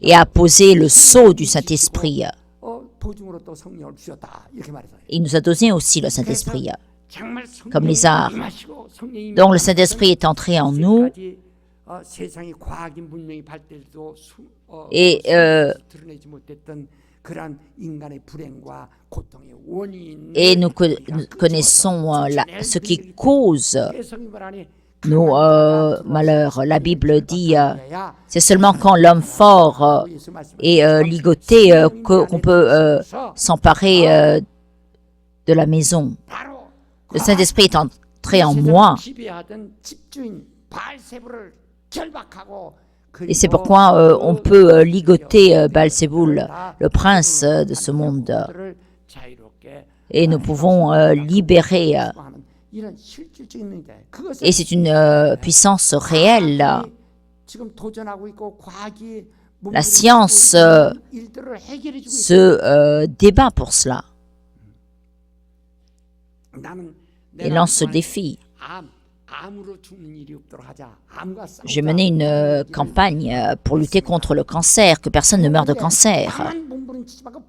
et a posé le sceau du Saint-Esprit. Il nous a donné aussi le Saint-Esprit, comme les arts. Donc le Saint-Esprit est entré en nous et nous connaissons ce qui cause nos malheurs. La Bible dit c'est seulement quand l'homme fort est ligoté qu'on peut s'emparer de la maison. Le Saint-Esprit est entré en moi. Et c'est pourquoi on peut ligoter Baal-Zéboul, le prince de ce monde. Et nous pouvons libérer. Et c'est une puissance réelle. La science se débat pour cela et lance ce défi. J'ai mené une campagne pour lutter contre le cancer, que personne ne meure de cancer.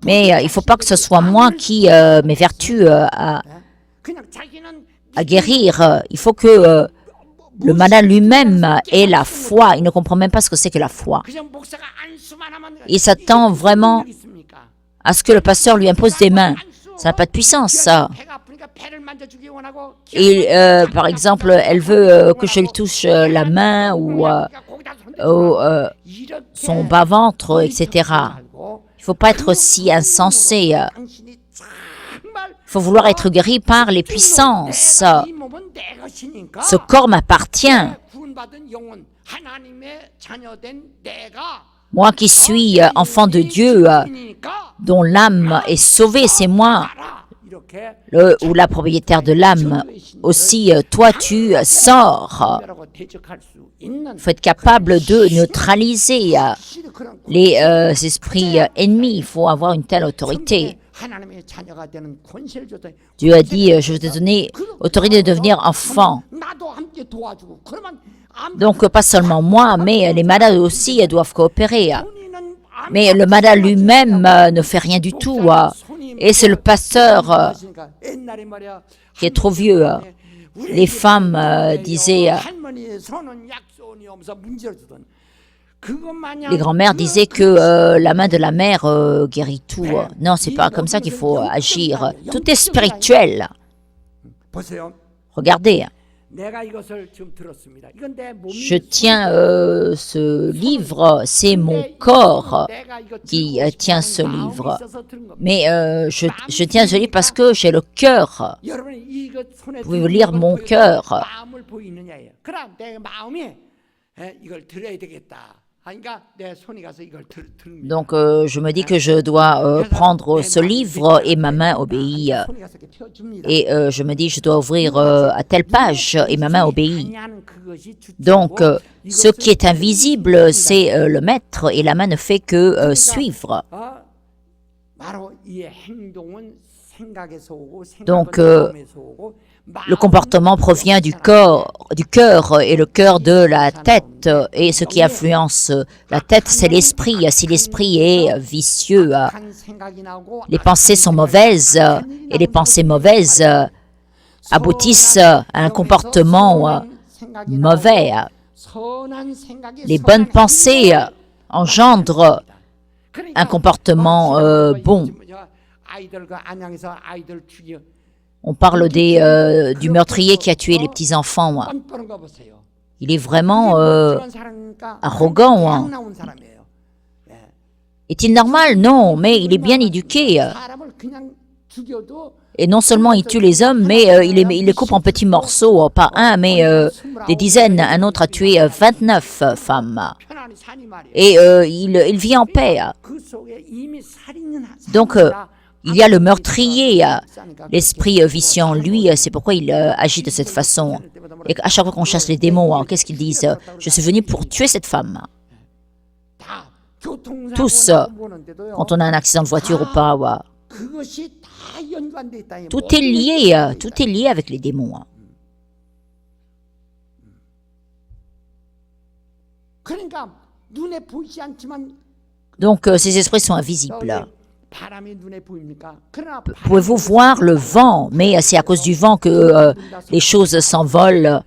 Mais il ne faut pas que ce soit moi qui m'évertue à guérir. Il faut que le malade lui-même ait la foi. Il ne comprend même pas ce que c'est que la foi. Il s'attend vraiment à ce que le pasteur lui impose des mains. Ça n'a pas de puissance, ça. Et par exemple, elle veut que je lui touche la main ou son bas-ventre, etc. Il ne faut pas être si insensé. Il faut vouloir être guéri par les puissances. Ce corps m'appartient. Moi qui suis enfant de Dieu, dont l'âme est sauvée, c'est moi, ou la propriétaire de l'âme. Aussi, toi, tu sors. Il faut être capable de neutraliser les esprits ennemis. Il faut avoir une telle autorité. Dieu a dit, je vais te donner autorité de devenir enfant. Donc, pas seulement moi, mais les malades aussi doivent coopérer. Mais le malade lui-même ne fait rien du tout. Et c'est le pasteur qui est trop vieux. Les femmes disaient, les grands-mères disaient que la main de la mère guérit tout. Non, c'est pas comme ça qu'il faut agir. Tout est spirituel. Regardez. Je tiens ce livre, c'est mon corps qui tient ce livre. Mais je tiens ce livre parce que j'ai le cœur. Vous pouvez lire mon cœur. Donc je me dis que je dois prendre ce livre et ma main obéit. Et je me dis je dois ouvrir à telle page et ma main obéit. Donc ce qui est invisible, c'est le maître et la main ne fait que suivre. Donc le comportement provient du cœur et le cœur de la tête. Et ce qui influence la tête, c'est l'esprit. Si l'esprit est vicieux, les pensées sont mauvaises et les pensées mauvaises aboutissent à un comportement mauvais. Les bonnes pensées engendrent un comportement bon. On parle du meurtrier qui a tué les petits-enfants. Il est vraiment arrogant. Est-il normal? Non, mais il est bien éduqué. Et non seulement il tue les hommes, mais il les coupe en petits morceaux, pas un, mais des dizaines. Un autre a tué 29 femmes. Et il vit en paix. Donc, il y a le meurtrier, l'esprit vicieux en lui, c'est pourquoi il agit de cette façon. Et à chaque fois qu'on chasse les démons, qu'est-ce qu'ils disent? Je suis venu pour tuer cette femme. Tous, quand on a un accident de voiture ou pas, tout est lié avec les démons. Donc ces esprits sont invisibles. Pouvez-vous voir le vent? Mais c'est à cause du vent que les choses s'envolent.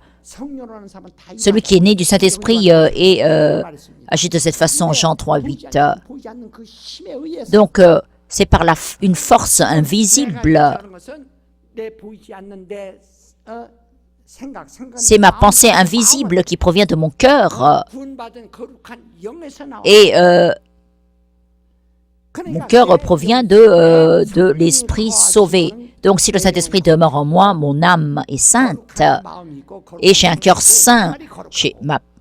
Celui qui est né du Saint-Esprit agit de cette façon, Jean 3:8. Donc, c'est par une force invisible. C'est ma pensée invisible qui provient de mon cœur. Et mon cœur provient de l'Esprit sauvé. Donc, si le Saint-Esprit demeure en moi, mon âme est sainte. Et j'ai un cœur saint.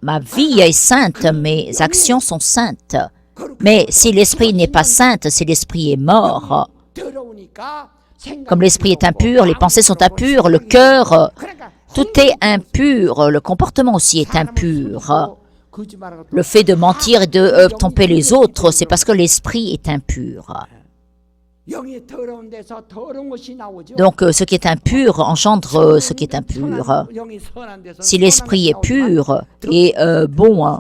Ma vie est sainte, mes actions sont saintes. Mais si l'Esprit n'est pas saint, si l'Esprit est mort, comme l'Esprit est impur, les pensées sont impures, le cœur, tout est impur, le comportement aussi est impur. Le fait de mentir et de tromper les autres, c'est parce que l'esprit est impur. Donc, ce qui est impur engendre ce qui est impur. Si l'esprit est pur et bon,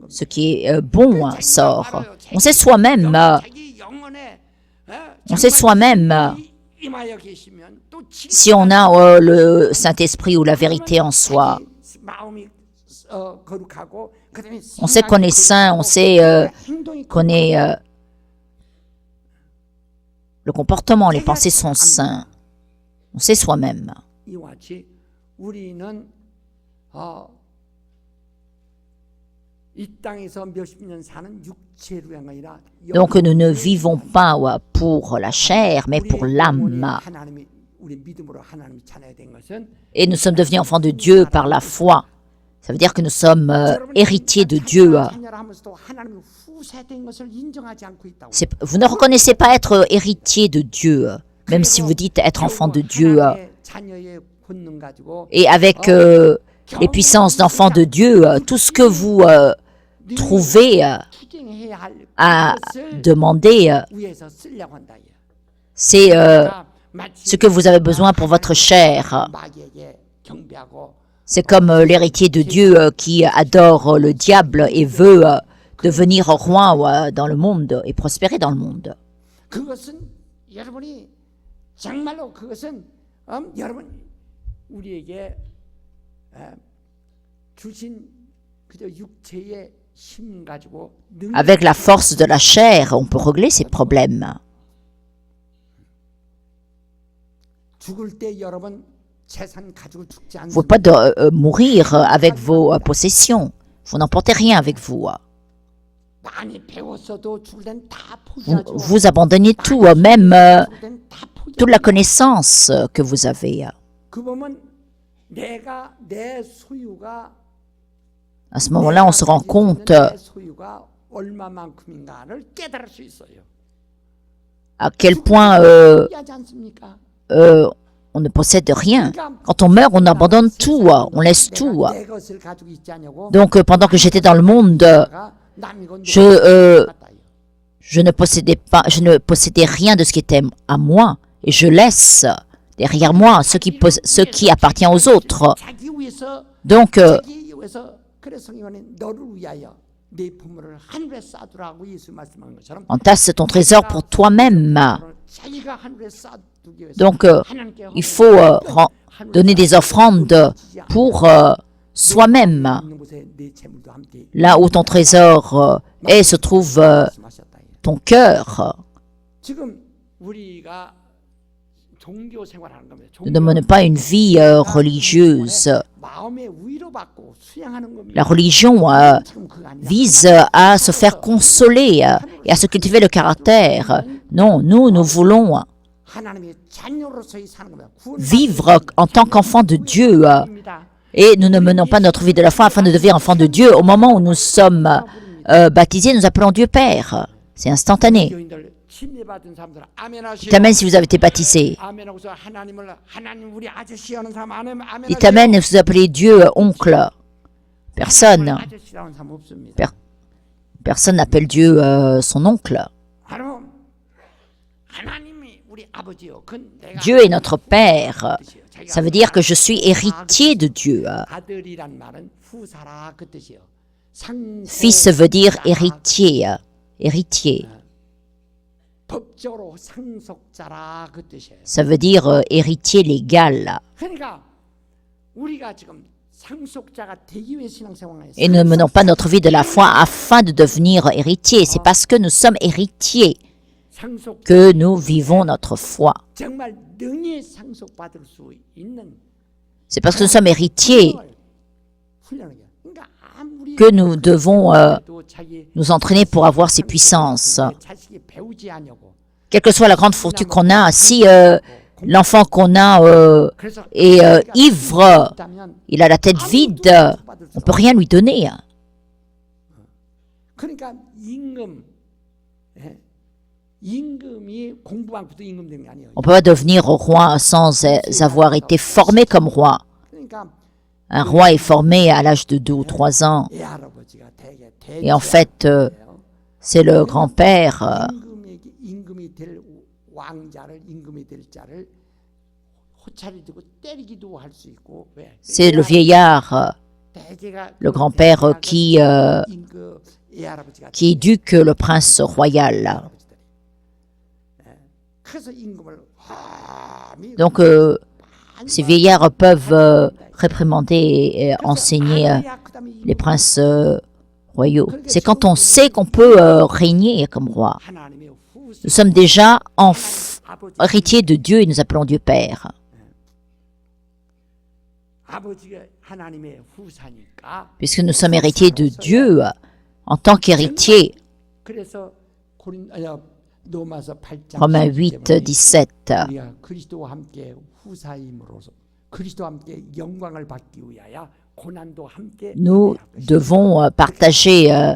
ce qui est bon sort. On sait soi-même. On sait soi-même. Si on a le Saint-Esprit ou la vérité en soi. On sait qu'on est saint, on sait qu'on est... le comportement, les pensées sont saints. On sait soi-même. Donc nous ne vivons pas pour la chair, mais pour l'âme. Et nous sommes devenus enfants de Dieu par la foi. Ça veut dire que nous sommes héritiers de Dieu. Vous ne reconnaissez pas être héritier de Dieu, même si vous dites être enfant de Dieu. Et avec les puissances d'enfant de Dieu, tout ce que vous trouvez à demander, c'est ce que vous avez besoin pour votre chair. C'est comme l'héritier de Dieu qui adore le diable et veut devenir roi dans le monde et prospérer dans le monde. Avec la force de la chair, on peut régler ces problèmes. Vous ne pouvez pas mourir avec vos possessions. Vous n'emportez rien avec vous. Vous abandonnez tout, même toute la connaissance que vous avez. À ce moment-là, on se rend compte à quel point on ne possède rien. Quand on meurt, on abandonne tout, on laisse tout. Donc, pendant que j'étais dans le monde, je ne possédais rien de ce qui était à moi, et je laisse derrière moi ce qui appartient aux autres. Donc, entasse ton trésor pour toi-même. Donc, il faut donner des offrandes pour soi-même. Là où ton trésor est, se trouve ton cœur. Nous ne menons pas une vie religieuse. La religion vise à se faire consoler et à se cultiver le caractère. Non, nous voulons vivre en tant qu'enfant de Dieu. Et nous ne menons pas notre vie de la foi afin de devenir enfant de Dieu. Au moment où nous sommes baptisés, nous appelons Dieu Père. C'est instantané. Dites Amen si vous avez été baptisé. Dites Amen si vous appelez Dieu oncle. Personne. Personne n'appelle Dieu son oncle. Dieu est notre Père. Ça veut dire que je suis héritier de Dieu. Fils veut dire héritier. Héritier. Ça veut dire héritier légal. Et nous ne menons pas notre vie de la foi afin de devenir héritier. C'est parce que nous sommes héritiers que nous vivons notre foi. C'est parce que nous sommes héritiers que nous devons nous entraîner pour avoir ces puissances. Quelle que soit la grande fortune qu'on a, si l'enfant qu'on a est ivre, il a la tête vide, on ne peut rien lui donner. On ne peut pas devenir roi sans avoir été formé comme roi. Un roi est formé à l'âge de 2 ou 3 ans. Et en fait, c'est le grand-père c'est le vieillard, le grand-père qui éduque le prince royal. Donc, ces vieillards peuvent réprimander et enseigner les princes royaux. C'est quand on sait qu'on peut régner comme roi. Nous sommes déjà héritiers de Dieu et nous appelons Dieu Père. Puisque nous sommes héritiers de Dieu en tant qu'héritiers. Romains 8, 17. Nous devons partager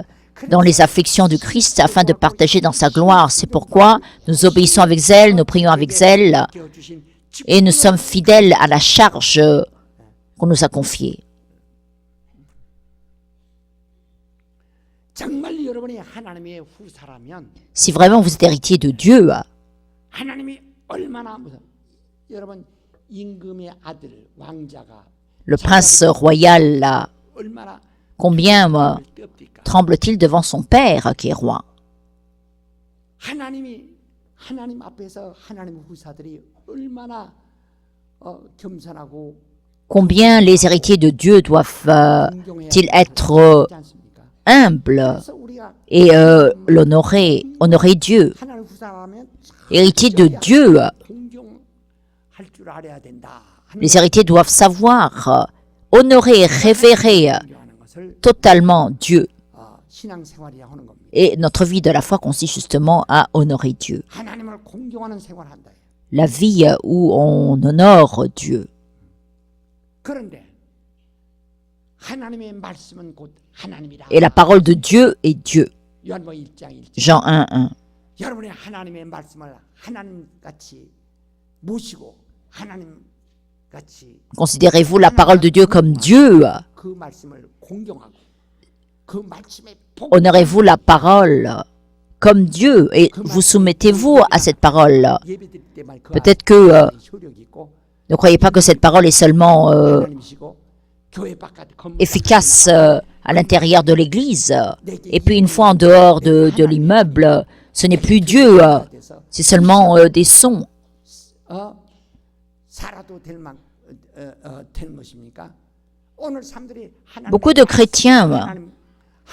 dans les afflictions du Christ afin de partager dans sa gloire. C'est pourquoi nous obéissons avec zèle, nous prions avec zèle et nous sommes fidèles à la charge qu'on nous a confiée. Si vraiment vous êtes héritier de Dieu, le prince royal, là, combien tremble-t-il devant son père qui est roi? Combien les héritiers de Dieu doivent-ils être humbles et l'honorer, honorer Dieu? Héritiers de Dieu, les héritiers doivent savoir honorer et révérer totalement Dieu. Et notre vie de la foi consiste justement à honorer Dieu. La vie où on honore Dieu. Et la parole de Dieu est Dieu. Jean 1:1. Considérez-vous la parole de Dieu comme Dieu? Honorez-vous la parole comme Dieu et vous soumettez-vous à cette parole? Peut-être que ne croyez pas que cette parole est seulement efficace à l'intérieur de l'Église et puis une fois en dehors de l'immeuble, ce n'est plus Dieu, c'est seulement des sons. Beaucoup de chrétiens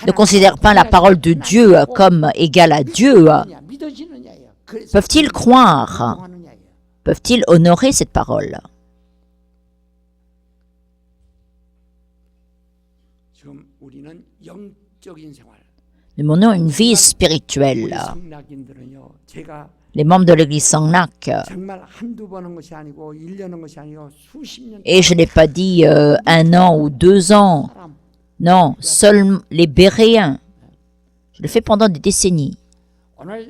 ne considèrent pas la parole de Dieu comme égale à Dieu. Peuvent-ils croire? Peuvent-ils honorer cette parole? Nous menons une vie spirituelle. Les membres de l'église Sangnak, et je n'ai pas dit 1 an ou 2 ans, non, seuls les Béréens. Je le fais pendant des décennies. Il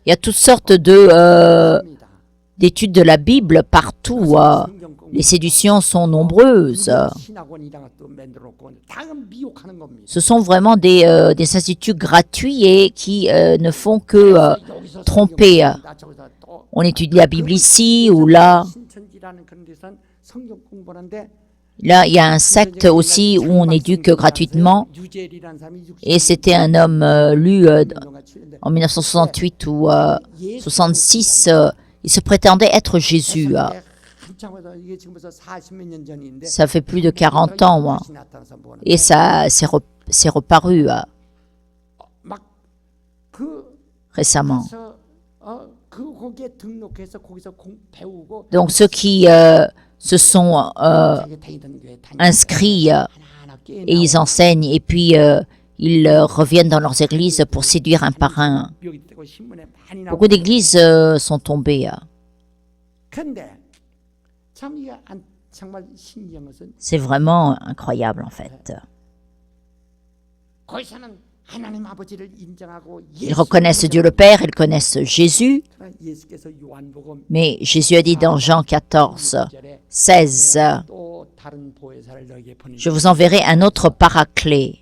y a toutes sortes d'études de la Bible partout. Les séductions sont nombreuses. Ce sont vraiment des instituts gratuits et qui ne font que tromper. On étudie la Bible ici ou là. Là, il y a un secte aussi où on éduque gratuitement. Et c'était un homme lu en 1968 ou 66. Il se prétendait être Jésus. Ça fait plus de 40 ans. Et ça s'est reparu récemment. Donc ceux qui se sont inscrits et ils enseignent et puis ils reviennent dans leurs églises pour séduire un par un. Beaucoup d'églises sont tombées. C'est vraiment incroyable en fait. Ils reconnaissent Dieu le Père, ils connaissent Jésus, mais Jésus a dit dans Jean 14, 16, « Je vous enverrai un autre paraclet. »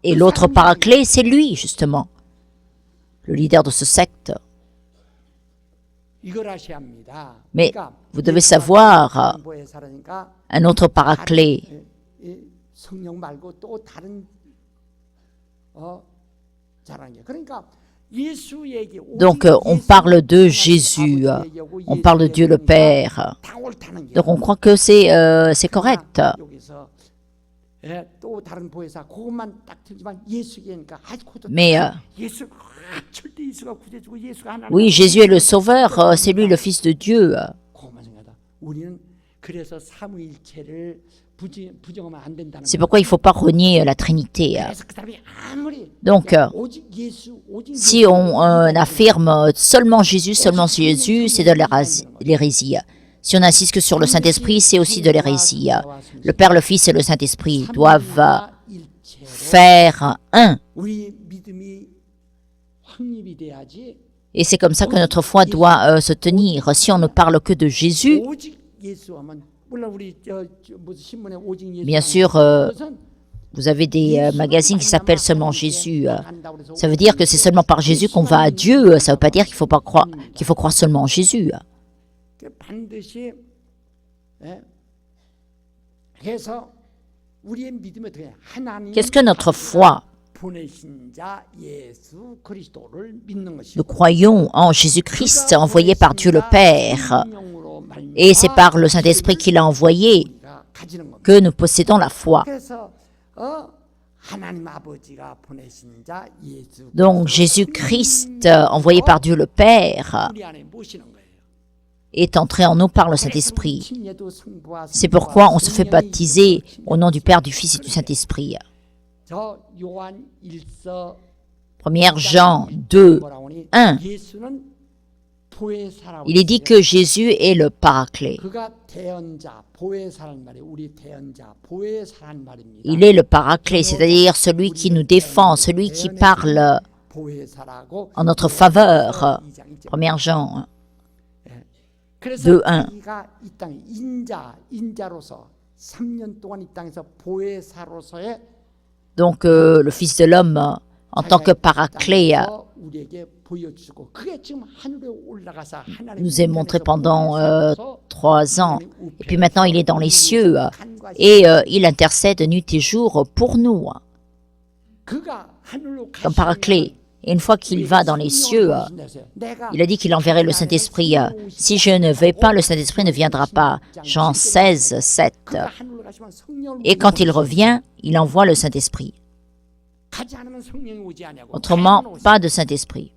Et l'autre paraclet, c'est lui, justement, le leader de ce secte. Mais vous devez savoir, un autre paraclet, donc on parle de Jésus, on parle de Dieu le Père, donc on croit que c'est correct. Mais oui, Jésus est le Sauveur, c'est lui le Fils de Dieu. C'est pourquoi il ne faut pas renier la Trinité. Donc, si on affirme seulement Jésus, c'est de l'hérésie. Si on insiste que sur le Saint-Esprit, c'est aussi de l'hérésie. Le Père, le Fils et le Saint-Esprit doivent faire un. Et c'est comme ça que notre foi doit se tenir. Si on ne parle que de Jésus, bien sûr, vous avez des magazines qui s'appellent seulement Jésus. Ça veut dire que c'est seulement par Jésus qu'on va à Dieu. Ça ne veut pas dire qu'il faut croire seulement en Jésus. Qu'est-ce que notre foi? Nous croyons en Jésus-Christ envoyé par Dieu le Père. Et c'est par le Saint-Esprit qu'il a envoyé que nous possédons la foi. Donc Jésus-Christ, envoyé par Dieu le Père, est entré en nous par le Saint-Esprit. C'est pourquoi on se fait baptiser au nom du Père, du Fils et du Saint-Esprit. 1 Jean 2, 1. Il est dit que Jésus est le Paraclet. Il est le Paraclet, c'est-à-dire celui qui nous défend, celui qui parle en notre faveur. 1 Jean 2, 1. Donc le Fils de l'homme, en tant que Paraclet, nous est montré pendant 3 ans. Et puis maintenant, il est dans les cieux et il intercède nuit et jour pour nous, comme Paraclet. Et une fois qu'il va dans les cieux, il a dit qu'il enverrait le Saint-Esprit. Si je ne vais pas, le Saint-Esprit ne viendra pas. Jean 16, 7. Et quand il revient, il envoie le Saint-Esprit. Autrement, pas de Saint-Esprit.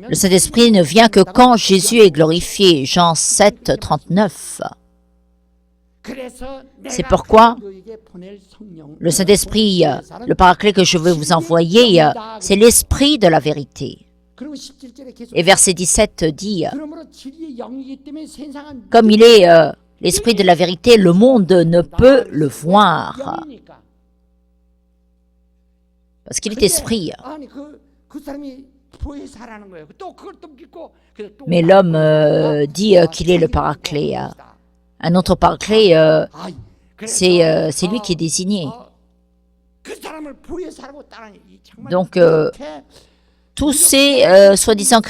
Le Saint-Esprit ne vient que quand Jésus est glorifié. Jean 7, 39. C'est pourquoi le Saint-Esprit, le Paraclet que je veux vous envoyer, c'est l'Esprit de la vérité. Et verset 17 dit, comme il est l'Esprit de la vérité, le monde ne peut le voir. Parce qu'il est esprit. Mais l'homme dit qu'il est le Paraclet. Un autre Paraclet, c'est lui qui est désigné. Donc, tous ces soi-disant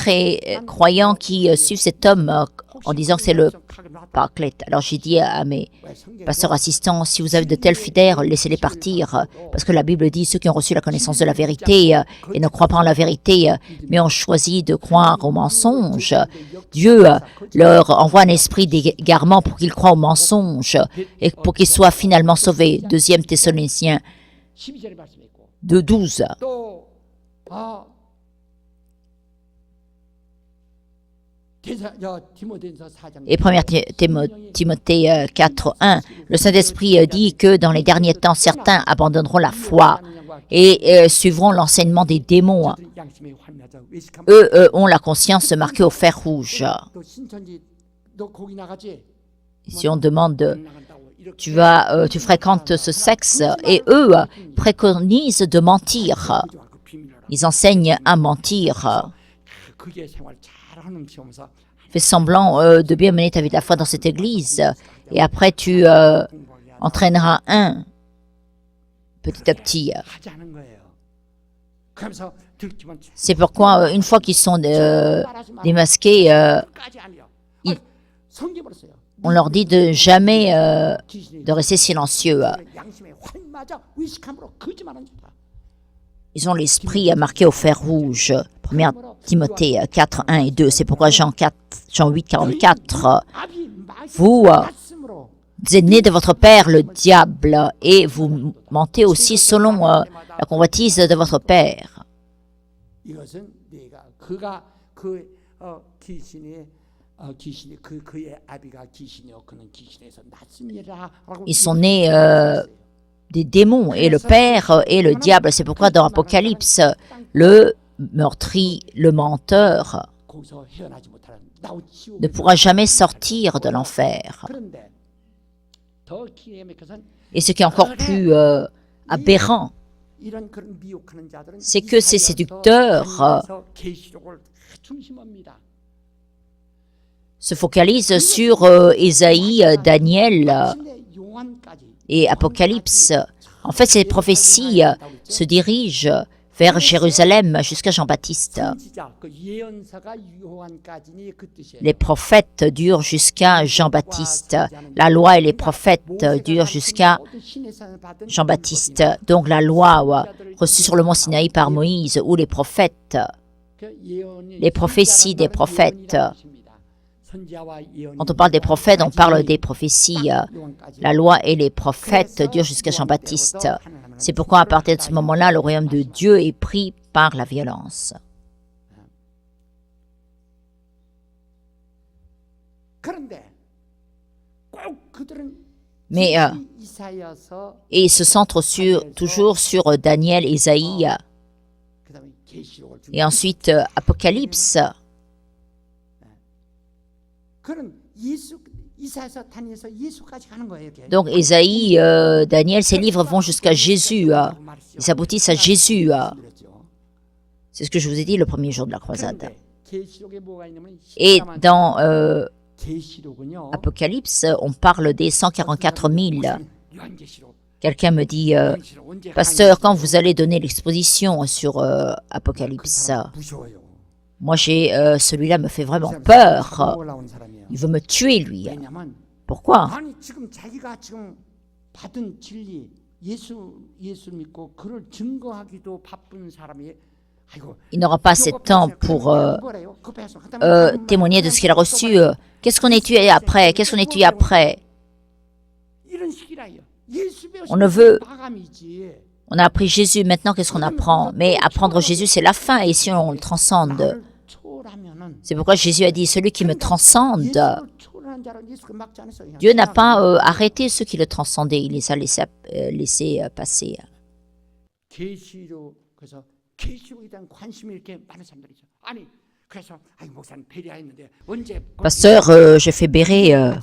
croyants qui suivent cet homme en disant que c'est le Paraclet. Alors j'ai dit à mes pasteurs assistants, si vous avez de tels fidèles, laissez-les partir, parce que la Bible dit ceux qui ont reçu la connaissance de la vérité et ne croient pas en la vérité, mais ont choisi de croire au mensonge, Dieu leur envoie un esprit d'égarement pour qu'ils croient au mensonge et pour qu'ils soient finalement sauvés. 2 Thessaloniciens 2, 12. Et 1 Timothée 4, 1, le Saint-Esprit dit que dans les derniers temps, certains abandonneront la foi et suivront l'enseignement des démons. Eux ont la conscience marquée au fer rouge. Si on demande, tu fréquentes ce sexe, et eux préconisent de mentir. Ils enseignent à mentir. Fais semblant de bien mener ta vie de la foi dans cette église et après tu entraîneras un petit à petit. C'est pourquoi une fois qu'ils sont démasqués, on leur dit de jamais de rester silencieux. Ils ont l'esprit marqué au fer rouge. 1 Timothée 4, 1 et 2. C'est pourquoi Jean 8, 44. Vous êtes nés de votre père, le diable, et vous mentez aussi selon la convoitise de votre père. Ils sont nés des démons et le père est le diable. C'est pourquoi dans Apocalypse, le meurtrier, le menteur ne pourra jamais sortir de l'enfer. Et ce qui est encore plus aberrant, c'est que ces séducteurs se focalisent sur Ésaïe, Daniel et Apocalypse. En fait, ces prophéties se dirigent vers Jérusalem jusqu'à Jean-Baptiste. Les prophètes durent jusqu'à Jean-Baptiste. La loi et les prophètes durent jusqu'à Jean-Baptiste. Donc la loi reçue sur le mont Sinaï par Moïse ou les prophètes, les prophéties des prophètes. Quand on parle des prophètes, on parle des prophéties. La loi et les prophètes durent jusqu'à Jean-Baptiste. C'est pourquoi à partir de ce moment-là, le royaume de Dieu est pris par la violence. Mais et il se centre toujours sur Daniel, Ésaïe, et ensuite Apocalypse. Donc Ésaïe, Daniel, ces livres vont jusqu'à Jésus. Ils aboutissent à Jésus. C'est ce que je vous ai dit le premier jour de la croisade. Et dans Apocalypse, on parle des 144 000. Quelqu'un me dit, pasteur, quand vous allez donner l'exposition sur Apocalypse, moi celui-là me fait vraiment peur. Il veut me tuer, lui. Pourquoi? Il n'aura pas assez de temps pour témoigner de ce qu'il a reçu. Qu'est-ce qu'on étudie après? Qu'est-ce qu'on étudie après? On a appris Jésus, maintenant qu'est-ce qu'on apprend? Mais apprendre Jésus, c'est la fin, et si on le transcende, c'est pourquoi Jésus a dit, celui qui me transcende, Dieu n'a pas arrêté ceux qui le transcendaient, il les a laissés passer. Pasteur, j'ai fait béret.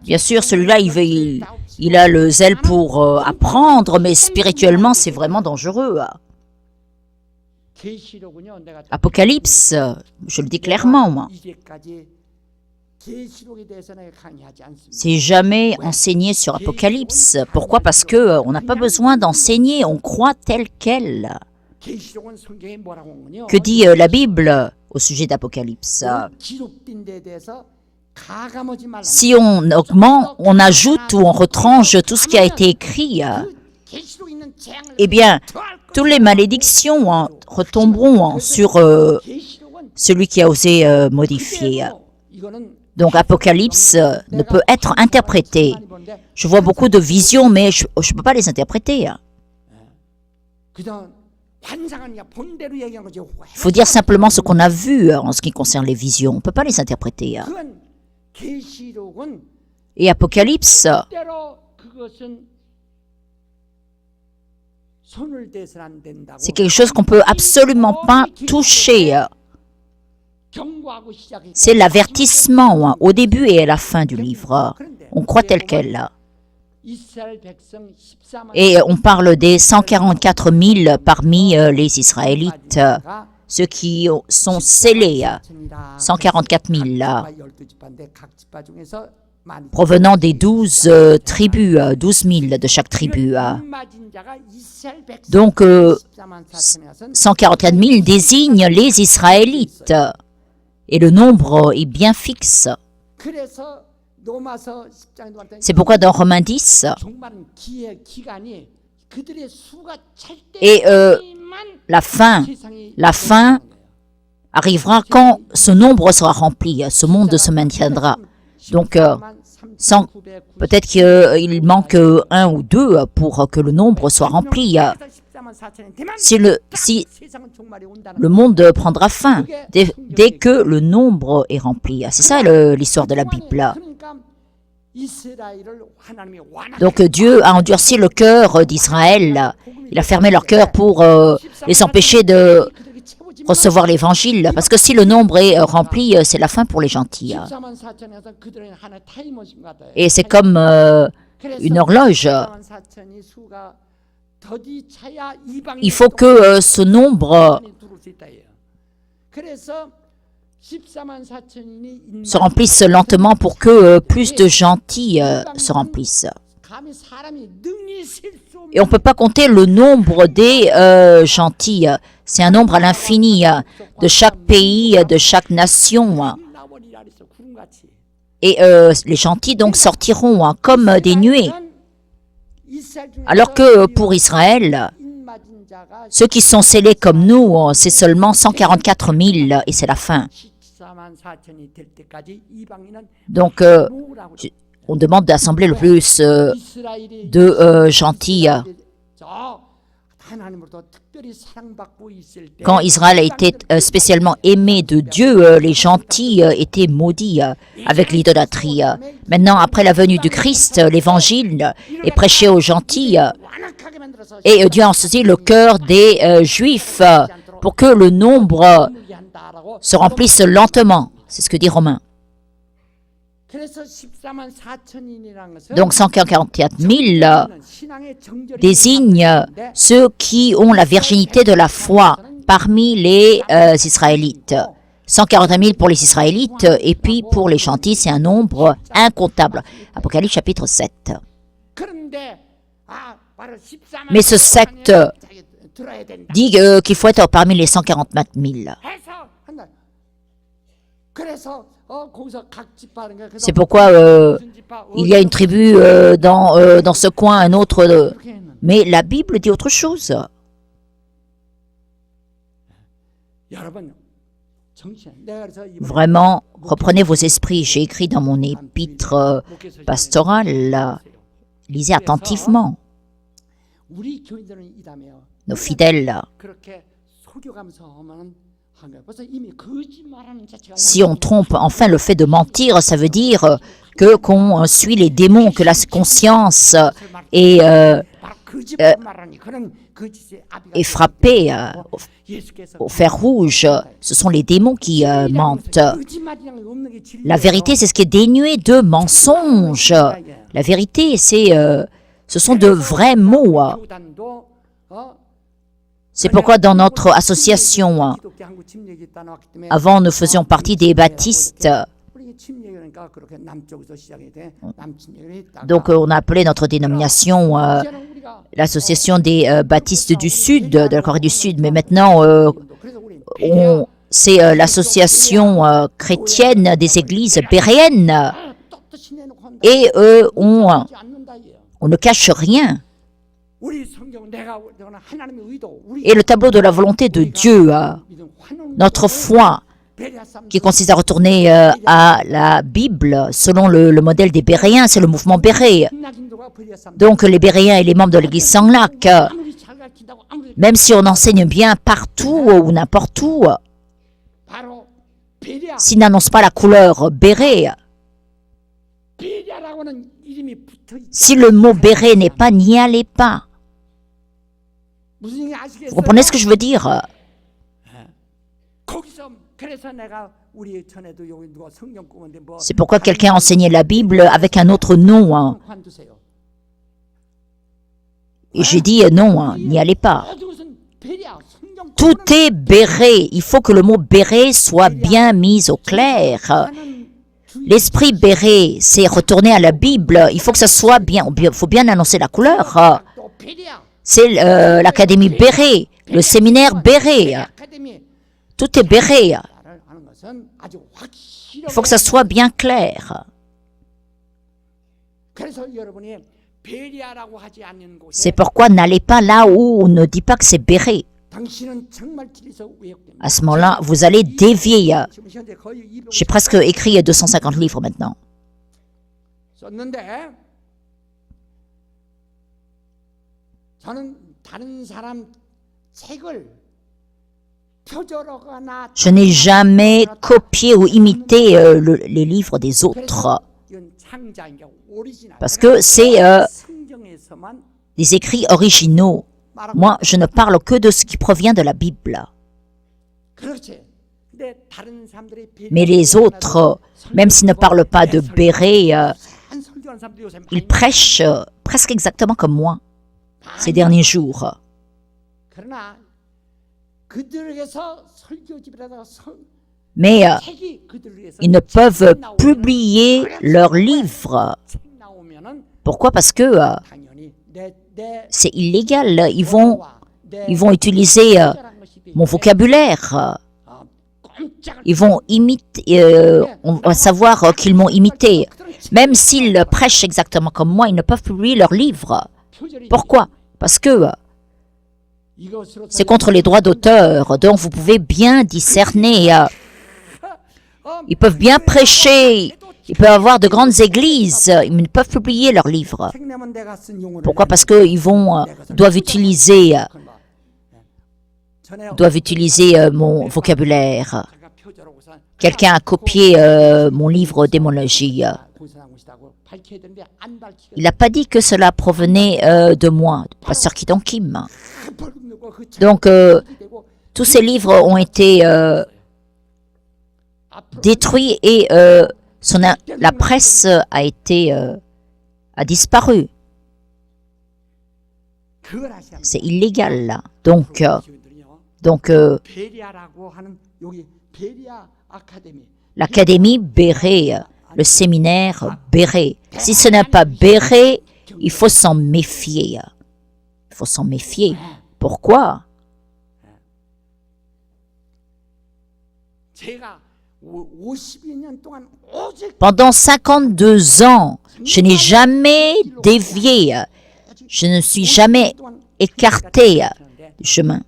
Bien sûr, celui-là, il a le zèle pour apprendre, mais spirituellement, c'est vraiment dangereux. Apocalypse, je le dis clairement, moi. C'est jamais enseigné sur Apocalypse. Pourquoi? Parce que on n'a pas besoin d'enseigner, on croit tel quel. Que dit la Bible au sujet d'Apocalypse? Si on augmente, on ajoute ou on retranche tout ce qui a été écrit, eh bien, toutes les malédictions retomberont sur celui qui a osé modifier. Donc, Apocalypse ne peut être interprété. Je vois beaucoup de visions, mais je ne peux pas les interpréter. Il faut dire simplement ce qu'on a vu en ce qui concerne les visions. On ne peut pas les interpréter. Et Apocalypse, c'est quelque chose qu'on ne peut absolument pas toucher. C'est l'avertissement au début et à la fin du livre. On croit tel quel. Et on parle des 144 000 parmi les Israélites, ceux qui sont scellés, 144 000, provenant des 12 tribus, 12 000 de chaque tribu. Donc, 144 000 désignent les Israélites, et le nombre est bien fixe. C'est pourquoi dans Romains 10, et la fin arrivera quand ce nombre sera rempli, ce monde se maintiendra. Donc, Peut-être qu'il manque un ou deux pour que le nombre soit rempli. Si le monde prendra fin dès que le nombre est rempli. C'est ça l'histoire de la Bible. Donc Dieu a endurci le cœur d'Israël. Il a fermé leur cœur pour les empêcher de recevoir l'évangile. Parce que si le nombre est rempli, c'est la fin pour les gentils. Et c'est comme une horloge. Il faut que ce nombre se remplisse lentement pour que plus de gentils se remplissent. Et on ne peut pas compter le nombre des gentils. C'est un nombre à l'infini de chaque pays, de chaque nation. Et les gentils donc sortiront comme des nuées. Alors que pour Israël, ceux qui sont scellés comme nous, c'est seulement 144 000 et c'est la fin. Donc, on demande d'assembler le plus de gentils. Quand Israël a été spécialement aimé de Dieu, les gentils étaient maudits avec l'idolâtrie. Maintenant, après la venue du Christ, l'évangile est prêché aux gentils et Dieu a endurci le cœur des Juifs pour que le nombre se remplisse lentement. C'est ce que dit Romains. Donc 144 000 désigne ceux qui ont la virginité de la foi parmi les Israélites. 140 000 pour les Israélites et puis pour les gentils, c'est un nombre incontable. Apocalypse chapitre 7. Mais ce 7 dit qu'il faut être parmi les 144 000. C'est pourquoi il y a une tribu dans ce coin, un autre. Mais la Bible dit autre chose. Vraiment, reprenez vos esprits. J'ai écrit dans mon épître pastorale, lisez attentivement. Nos fidèles, si on trompe enfin le fait de mentir, ça veut dire qu'on suit les démons, que la conscience est frappée au fer rouge. Ce sont les démons qui mentent. La vérité, c'est ce qui est dénué de mensonges. La vérité, ce sont de vrais mots. C'est pourquoi dans notre association, avant nous faisions partie des baptistes, donc on a appelé notre dénomination l'association des baptistes du Sud, de la Corée du Sud, mais maintenant c'est l'association chrétienne des églises béréennes et on ne cache rien. Et le tableau de la volonté de Dieu, notre foi, qui consiste à retourner à la Bible, selon le modèle des Béréens, c'est le mouvement Béré. Donc les Béréens et les membres de l'église Sanglac, même si on enseigne bien partout ou n'importe où, s'ils n'annoncent pas la couleur Béré, si le mot Béré n'est pas, n'y allez pas. Vous comprenez ce que je veux dire? C'est pourquoi quelqu'un a enseigné la Bible avec un autre nom. Et j'ai dit non, n'y allez pas. Tout est béré. Il faut que le mot béré soit bien mis au clair. L'esprit béré, c'est retourner à la Bible. Il faut que ça soit bien. Il faut bien annoncer la couleur. C'est l'académie Béré, le séminaire Béré. Tout est Béré. Il faut que ça soit bien clair. C'est pourquoi n'allez pas là où on ne dit pas que c'est Béré. À ce moment-là, vous allez dévier. J'ai presque écrit 250 livres maintenant. 썼는데 저는 다른 사람 책을 표절하거나 Je n'ai jamais copié ou imité les livres des autres, 이건 창자인 게 오리지널. parce que c'est 성경에서만 des écrits originaux. Moi, je ne parle que de ce qui provient de la Bible. 그렇지. 근데 다른 사람들이 Mais les autres, même s'ils ne parlent pas de béret, 한 설교하는 사람들이 요새 ils prêchent presque exactement comme moi ces derniers jours. 그러나 그들에게서 설교집이라다가 Mais 책이 그들에게서 ils ne peuvent publier leurs livres. 책 나오면은 Pourquoi? Parce que 당연히 c'est illégal. Ils vont utiliser mon vocabulaire. Ils vont imiter, on va savoir qu'ils m'ont imité. Même s'ils prêchent exactement comme moi, ils ne peuvent publier leurs livres. Pourquoi? Parce que c'est contre les droits d'auteur, donc vous pouvez bien discerner. Ils peuvent bien prêcher, ils peuvent avoir de grandes églises, ils ne peuvent publier leurs livres. Pourquoi? Parce qu'ils doivent utiliser mon vocabulaire. Quelqu'un a copié mon livre d'émologie. Il n'a pas dit que cela provenait de moi, du pasteur Kidon Kim. Donc, tous ces livres ont été détruits et la presse a disparu. C'est illégal, là. Donc, l'académie Béret, le séminaire Béret. Si ce n'est pas Béret, il faut s'en méfier. Il faut s'en méfier. Pourquoi? Pendant 52 ans, je n'ai jamais dévié. Je ne suis jamais écarté du chemin.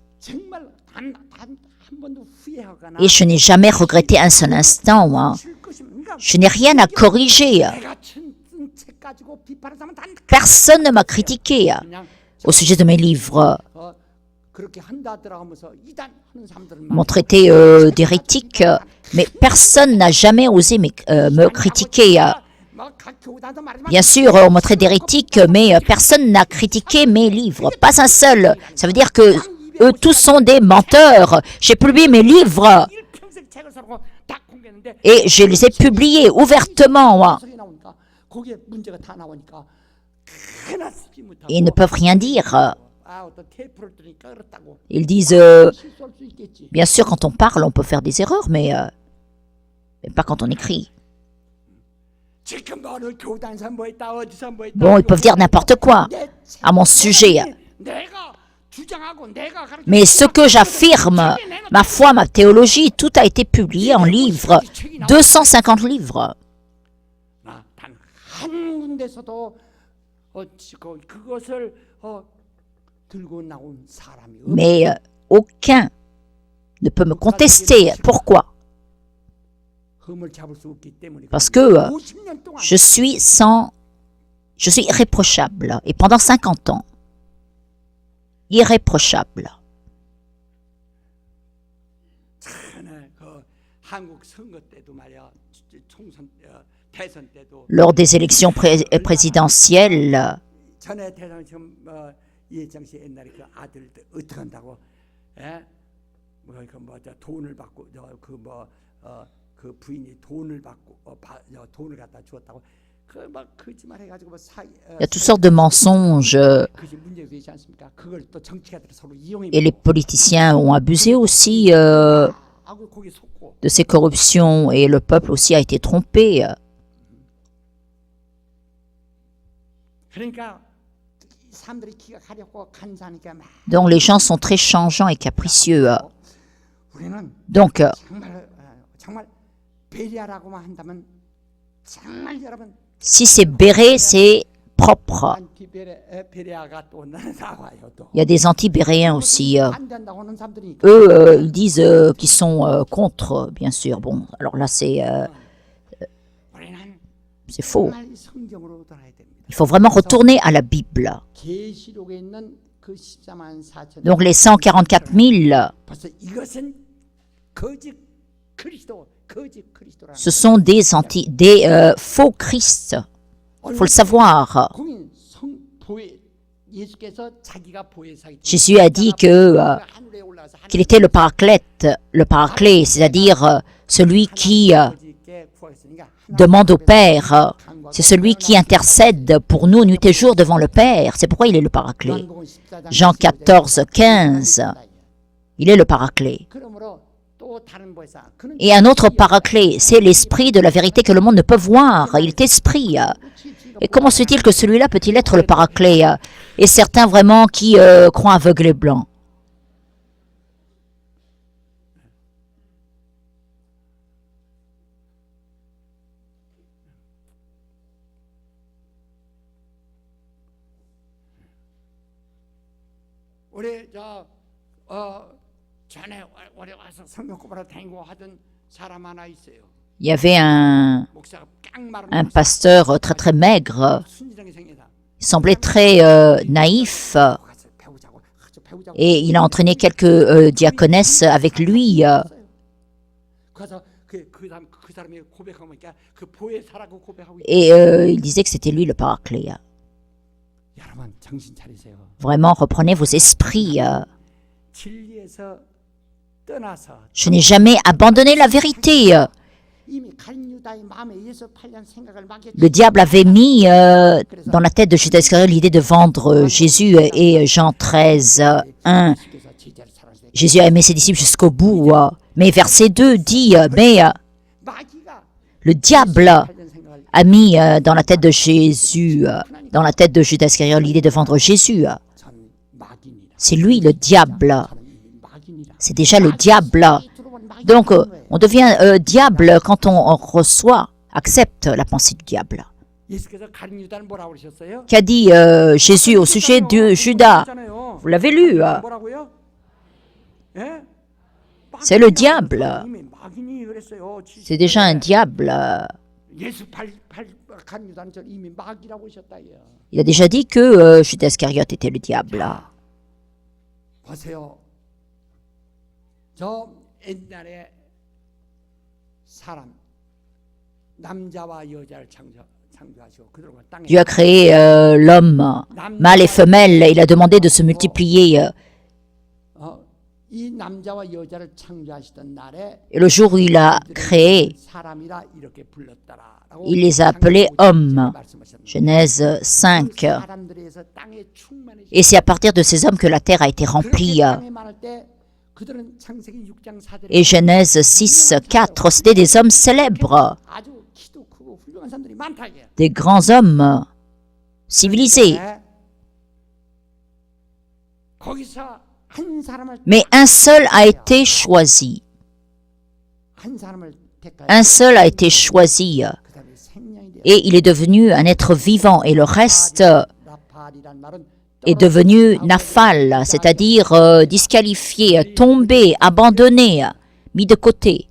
Et je n'ai jamais regretté un seul instant. Hein. Je n'ai rien à corriger. Personne ne m'a critiqué au sujet de mes livres. Ils m'ont traité d'hérétique, mais personne n'a jamais osé me critiquer. Bien sûr, on m'a traité d'hérétique, mais personne n'a critiqué mes livres. Pas un seul. Ça veut dire que eux tous sont des menteurs. J'ai publié mes livres et je les ai publiés ouvertement. Et ils ne peuvent rien dire. Ils disent, bien sûr, quand on parle, on peut faire des erreurs, mais pas quand on écrit. Bon, ils peuvent dire n'importe quoi à mon sujet. Mais ce que j'affirme, ma foi, ma théologie, tout a été publié en livres, 250 livres. Mais aucun ne peut me contester. Pourquoi? Parce que je suis irréprochable. Et pendant 50 ans, irréprochable. Lors des élections présidentielles, il y a toutes sortes de mensonges et les politiciens ont abusé aussi de ces corruptions et le peuple aussi a été trompé. Donc les gens sont très changeants et capricieux. Donc, si c'est béret, c'est propre. Il y a des anti-béréens aussi. Eux, ils disent qu'ils sont contre, bien sûr. Bon, alors là, c'est C'est faux. 정말 성경으로 돌아야 됩니다. Il faut vraiment retourner à la Bible. 계시록에 있는 그 14만 4천 Donc les 144 000, 벌써 이것은 거짓 그리스도, 거짓 그리스도라는 ce sont des faux Christ. Il faut le savoir. 공인 성보혜 예수께서 자기가 보혜사이기 Jésus a dit 하늘에 올라가서 qu'il était le paraclet, c'est-à-dire celui qui 아버지께 구하겠으니까 demande au Père. C'est celui qui intercède pour nous nuit et jour devant le Père. C'est pourquoi il est le paraclet. Jean 14, 15, il est le paraclet. 그러므로 또 다른 보혜사 그는 Et un autre paraclet, c'est l'esprit de la vérité que le monde ne peut voir. Il est esprit. Et comment se fait-il que celui-là peut-il être le paraclet? Et certains vraiment qui croient aveugles et blancs. 우리 전에 우리 와서 성경 공부하러 다니고 하던 사람 하나 있어요. Il y avait 목사가 깡마른 un pasteur très très maigre. 순진하게 생겨서 Il semblait très naïf. 가서 배우자고 Et il a entraîné quelques diaconesses avec lui. 그래서 그 사람이 고백하고 보니까 그 보혜사라고 고백하고 있어요. Et il disait que c'était lui le paraclet. 여러분 정신 차리세요. Vraiment, reprenez vos esprits. 진리에서 떠나서 Je n'ai jamais abandonné la vérité. 이미 가룟 유다의 마음에 예수 팔려는 생각을 막였죠. Le diable avait mis dans la tête de Judas Iscariot l'idée de vendre Jésus et Jean 13, 1. 예수께서 제자를 사랑하시되 Jésus a aimé ses disciples jusqu'au bout. Mais verset 2 dit, mais 마귀가 le diable 팔려는 생각을 a mis dans la tête de Jésus, dans la tête de Judas Iscariot l'idée de vendre Jésus. 전 마귀니라. C'est lui le diable. 사람이 마귀니라. C'est déjà le diable. Donc, on devient diable quand on reçoit, accepte la pensée du diable. 예수께서 가룟 유다는 뭐라고 그러셨어요? Qu'a dit Jésus au sujet de Judas? Vous l'avez lu. 뭐라고요? 예? C'est le diable. 이미 마귀니 그랬어요. C'est déjà un diable. 예수 가룟 유다는 저 이미 마귀라고 하셨다. Il a déjà dit que Judas Iscariot était le diable. 보세요. 저 옛날에 사람 남자와 여자를 창조하시고 그들과 땅에 Dieu a créé l'homme, mâle et femelle. Il a demandé de se multiplier. 이 남자와 여자를 창조하시던 날에 Et le jour où il a créé, 사람이라 이렇게 불렀더라라고 il les a appelés hommes. 말씀하셨는데 Genèse 5. 사람들에 의해서 땅에 충만해지고 Et c'est à partir de ces hommes que la terre a été remplie. 땅에 많을 때 그들은 창세기 6장 4절에 Et Genèse 6, 4, c'était des hommes célèbres, 아주 키도 크고 훌륭한 사람들이 많다 이게. des grands hommes civilisés. 거기서 한 사람을 Mais un seul a été choisi. 한 사람을 택하여 Un seul a été choisi. 그다음에 생명이 되어 Et il est devenu un être vivant. Et le reste 나팔이란 말은 est devenu naphal, c'est-à-dire disqualifié, tombé, abandonné, mis de côté.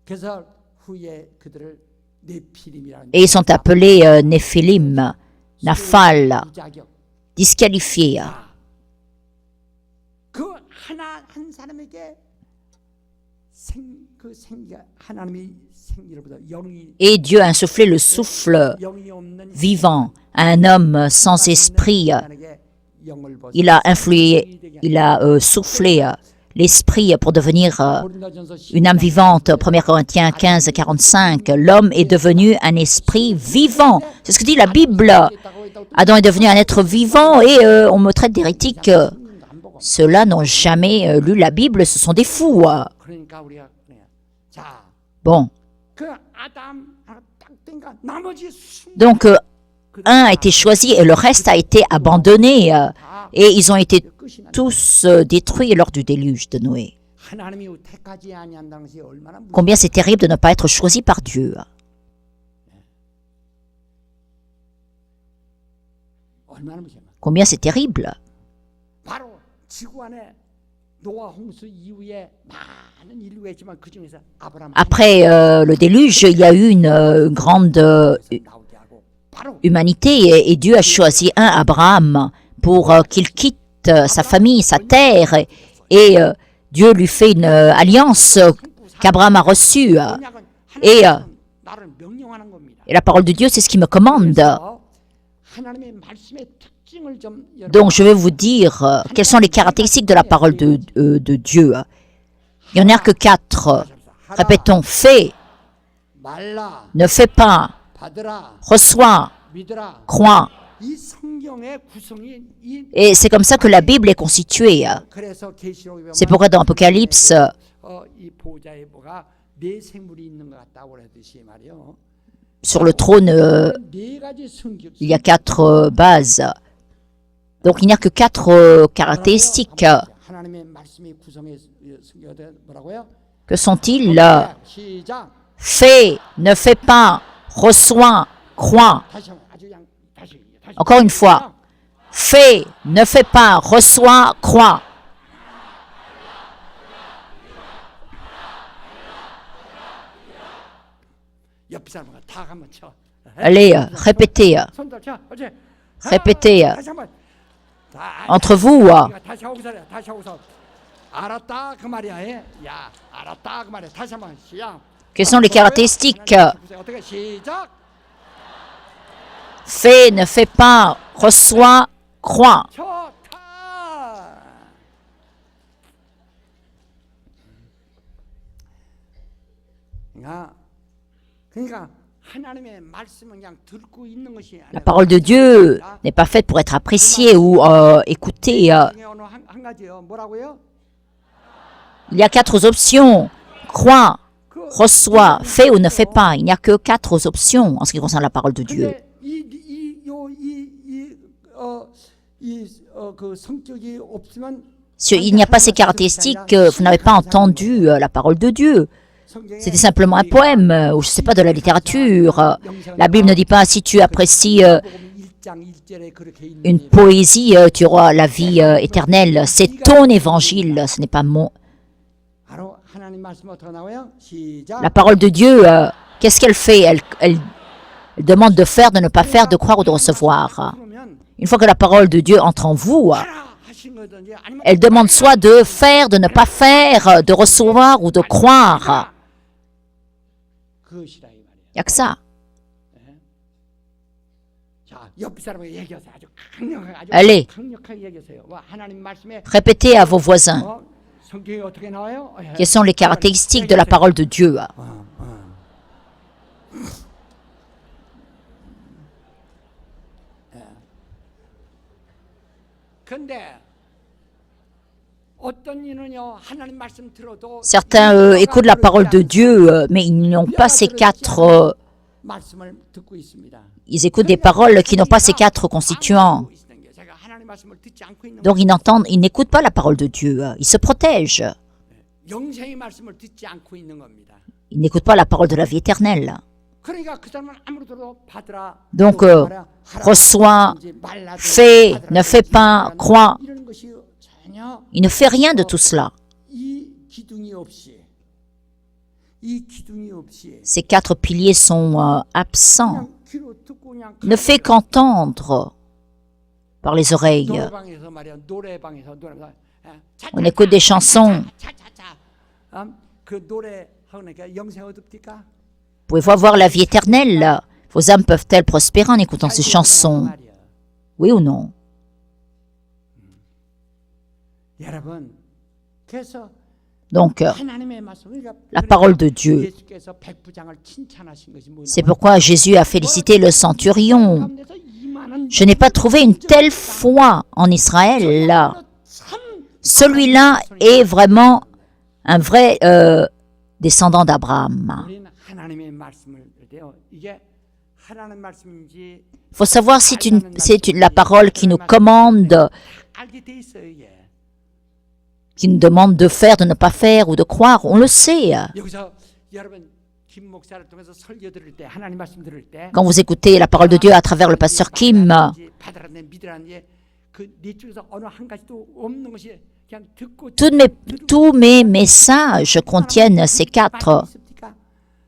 그래서 후에 그들을 네피림이라는 Et ils sont appelés Néphilim, naphal, 무자격. disqualifiés. 그 하나 한 사람에게 그 생기가 하나님이 생기로부터 영이 Et Dieu a insufflé le souffle 영이 없는 vivant à un homme sans esprit. 인간에게 영을 벗어 Il a influé, il a soufflé l'esprit pour devenir 고린도전서 une âme vivante. 1 Corinthiens 15, 45. L'homme est devenu un esprit vivant. C'est ce que dit la Bible. Adam est devenu un être vivant et on me traite d'hérétique. Ceux-là n'ont jamais lu la Bible, ce sont des fous. 그러니까 우리가 그래요. 자, Bon, 그 아담 하나 딱 된가 나머지 donc un a été choisi et le reste a été abandonné. Et ils ont été tous détruits lors du déluge de Noé. 하나님이 택하지 아니한 당시 얼마나 Combien c'est terrible de ne pas être choisi par Dieu. 얼마나 무시해. Combien c'est terrible. 바로 지구 안에 노아 홍수 이후에 많은 인류가 있지만 그 중에서 아브라함 Après le déluge, il y a eu une grande 나오게 하고 바로 humanité et Dieu a choisi un Abraham pour qu'il quitte sa famille, sa terre et Dieu lui fait une alliance qu'Abraham a reçue. 언약은 Et, 하나님은 나를 명령하는 겁니다. et la parole de Dieu, c'est ce qui me commande. 그래서 하나님의 말씀의 특징을 좀 Donc je vais vous dire quelles sont les caractéristiques de la parole de Dieu. Il n'y en a que 4. Répétons, fais, 말라, ne fais pas, 받으라, reçois, 믿으라. crois. 이 성경의 구성이 이 Et c'est comme ça que la Bible est constituée. 그래서 계시록에 보면 C'est pourquoi dans Apocalypse, 이 보좌에 뭐가 네 생물이 있는 것 같다고 그랬듯이 말이요. sur le trône, 네 가지 성격. il y a 4 bases. Donc il n'y a que 4 caractéristiques. 하나님의 말씀이 구성해 성경에 뭐라고요? Que sont-ils? 시작. Fais, ne fais pas, reçois, crois. 다시 한번 아주 그냥 다시. Encore une fois. Fais, ne fais pas, reçois, crois. 옆 사람과 다 한번 쳐. Allez, répétez. 손들 쳐. 어제. Répétez. 다시 한번. 다 Entre vous, 다시 하고서 다시 하고서. 알았다 그 말이야. 예? 야, 알았다 그 말이야. 다시 한번 시작. quelles sont les caractéristiques? 어떻게 시작? Fais, ne fais pas, reçois, crois. 좋다. 그러니까 하나님의 말씀은 그냥 듣고 있는 것이 아니라 La parole de Dieu n'est pas faite pour être appréciée ou écoutée. 중에 어느 한 가지요. 뭐라고요? Il y a 4 options. Crois, reçois, fais ou ne fais pas. Il n'y a que 4 options en ce qui concerne la parole de Dieu. 근데 그 성격이 없으면 Il n'y a pas ces caractéristiques, vous n'avez pas entendu la parole de Dieu. C'était simplement un poème, ou je ne sais pas, de la littérature. La Bible ne dit pas, si tu apprécies une poésie, tu auras la vie éternelle. C'est ton évangile, ce n'est pas mon. La parole de Dieu, qu'est-ce qu'elle fait? Elle demande de faire, de ne pas faire, de croire ou de recevoir. Une fois que la parole de Dieu entre en vous, elle demande soit de faire, de ne pas faire, de recevoir ou de croire. Il n'y a que ça. Allez, répétez à vos voisins quelles sont les caractéristiques de la parole de Dieu. Certains écoutent la parole de Dieu, mais ils n'ont pas ces 4. Ils écoutent des paroles qui n'ont pas ces 4 constituants. Donc ils n'écoutent pas la parole de Dieu. Ils se protègent. Ils n'écoutent pas la parole de la vie éternelle. Donc, reçois, fais, ne fais pas, crois. Il ne fait rien de tout cela. Ces 4 piliers sont absents. Ne fait qu'entendre par les oreilles. On écoute des chansons. Pouvez-vous avoir la vie éternelle? Vos âmes peuvent-elles prospérer en écoutant ces chansons? Oui ou non? Donc, la parole de Dieu. C'est pourquoi Jésus a félicité le centurion. Je n'ai pas trouvé une telle foi en Israël. Celui-là est vraiment un vrai descendant d'Abraham. Il faut savoir si c'est la parole qui nous commande, qui nous demande de faire, de ne pas faire ou de croire. On le sait. Quand vous écoutez la parole de Dieu à travers le pasteur Kim, 그냥 듣고 Tous mes messages contiennent ces quatre. 있습니까?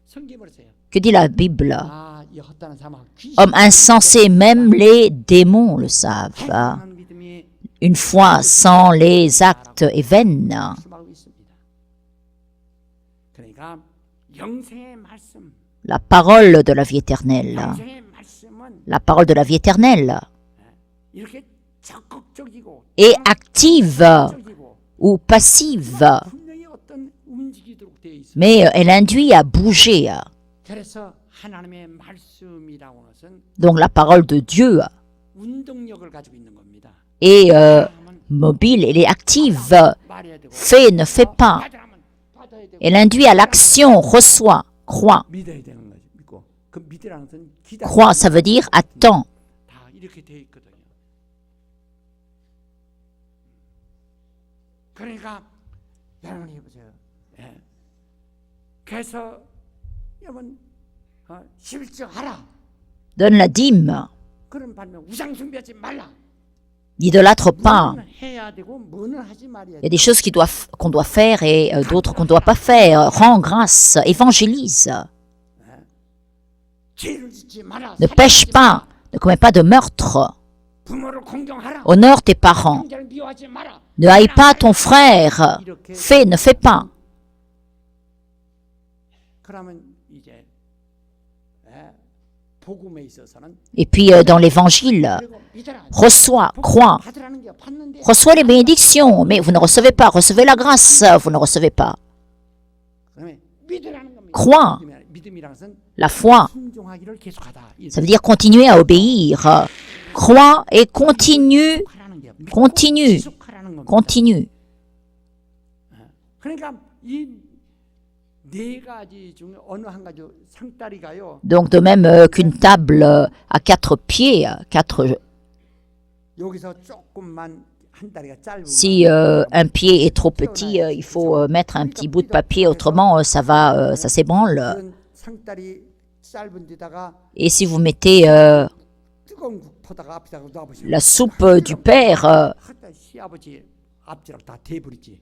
성경에 보세요. Que dit la Bible? 아, 이 헛다는 사망 귀신 Homme insensé, même les démons le savent. 하나님 믿음이 Une foi sans les actes est vaine. 말씀하고 있습니다. 그러니까 영생의 말씀, La parole de la vie éternelle. 영생의 말씀은 La parole de la vie éternelle 이렇게 적극적이고 est active 적극적이고 ou passive, 분명히 어떤 움직이도록 되어 있어요. mais elle induit à bouger. 그래서 하나님의 말씀이라고 하는 것은 Donc la parole de Dieu 운동력을 가지고 있는 겁니다. est 하나님은 mobile, elle est active. 말해야 되고 Fait, ne fait pas. 받으라면 받아야 되고 Elle induit à l'action, reçoit, croit. 믿어야 되는 거지. 믿고 그 믿으라는 것은 기다려. Croit, ça veut dire attend. 다 이렇게 돼 있거든요. 그러니까 여러분 해보세요. 예. 그래서 여러분 11조 하라. Donne la dîme. 그런 반면 우상 숭배하지 말라. N'idolâtre pas. 뭐는 해야 되고 뭐는 하지 말아야 Il y a 돼. des choses qu'on doit faire et d'autres qu'on ne doit pas faire. Rends grâce, évangélise. 죄를 짓지 마라. Ne pêche pas. Ne commets pas de meurtre. 부모를 공경하라. Honore tes parents. 형제를 미워하지 마라. Ne haïs pas ton frère. Fais, ne fais pas. 그러면 이제 복음에 있어서는 Et puis dans l'évangile, 그리고 믿어라. reçois, crois. 받으라는 게 받는데 Reçois les bénédictions, mais vous ne recevez pas. Recevez la grâce, vous ne recevez pas. 그다음에 믿으라는 겁니다. Crois. 믿음이라는 것은 La foi, 순종하기를 계속하다. ça veut dire continuer à obéir. Crois et continue, 하라는 게 믿고 continue, 지속하라는 겁니다. continue. 그러니까 이 네 가지 중에 어느 한 가지 상다리가요. Donc de même qu'une table à quatre pieds, 여기서 조금만 한 다리가 짧으면 si un pied est trop petit, il faut mettre un petit bout de papier, autrement ça s'ébranle. 그런 상다리 짧은 데다가 Et si vous mettez 뜨거운 국 퍼다가 앞에다가 놔보시면 la soupe du Père, 하다 시아버지 앞지락 다 대버리지.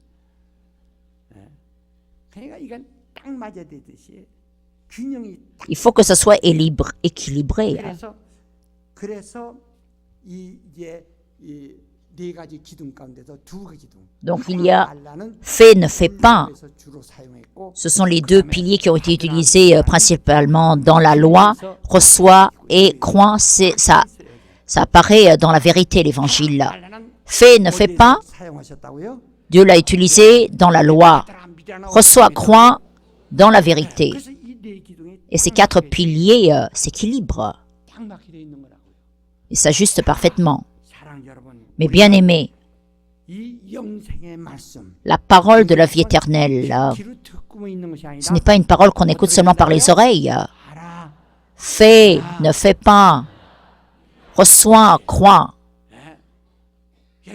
그러니까 이건 딱 맞아야 되듯이 균형이 딱. il faut que ça soit équilibré. 그래서 이제 이 네 가지 기둥 가운데서 두 가지 기둥. Donc il y a 알라는 fait, ne fait pas. 그래서 주로 사용했고 Ce sont les deux piliers qui ont été utilisés principalement dans la loi. Reçoit et croit, ça apparaît dans la vérité, l'évangile. 알라는 Fait, ne fait pas. 사용하셨다고요? Dieu l'a utilisé dans la loi. Reçoit, croit dans la vérité. 그래서 이네 기둥이 Et ces quatre piliers s'équilibrent 딱 맞게 돼 있는 거라고요. et s'ajustent parfaitement. 사랑 여러분, Mais bien aimés, 이 영생의 말씀 la parole de la vie éternelle, 귀로 듣고만 있는 것이 아니라 ce n'est pas une parole qu'on écoute seulement par les oreilles. 알아. Fais, ne fais pas. Reçois, crois.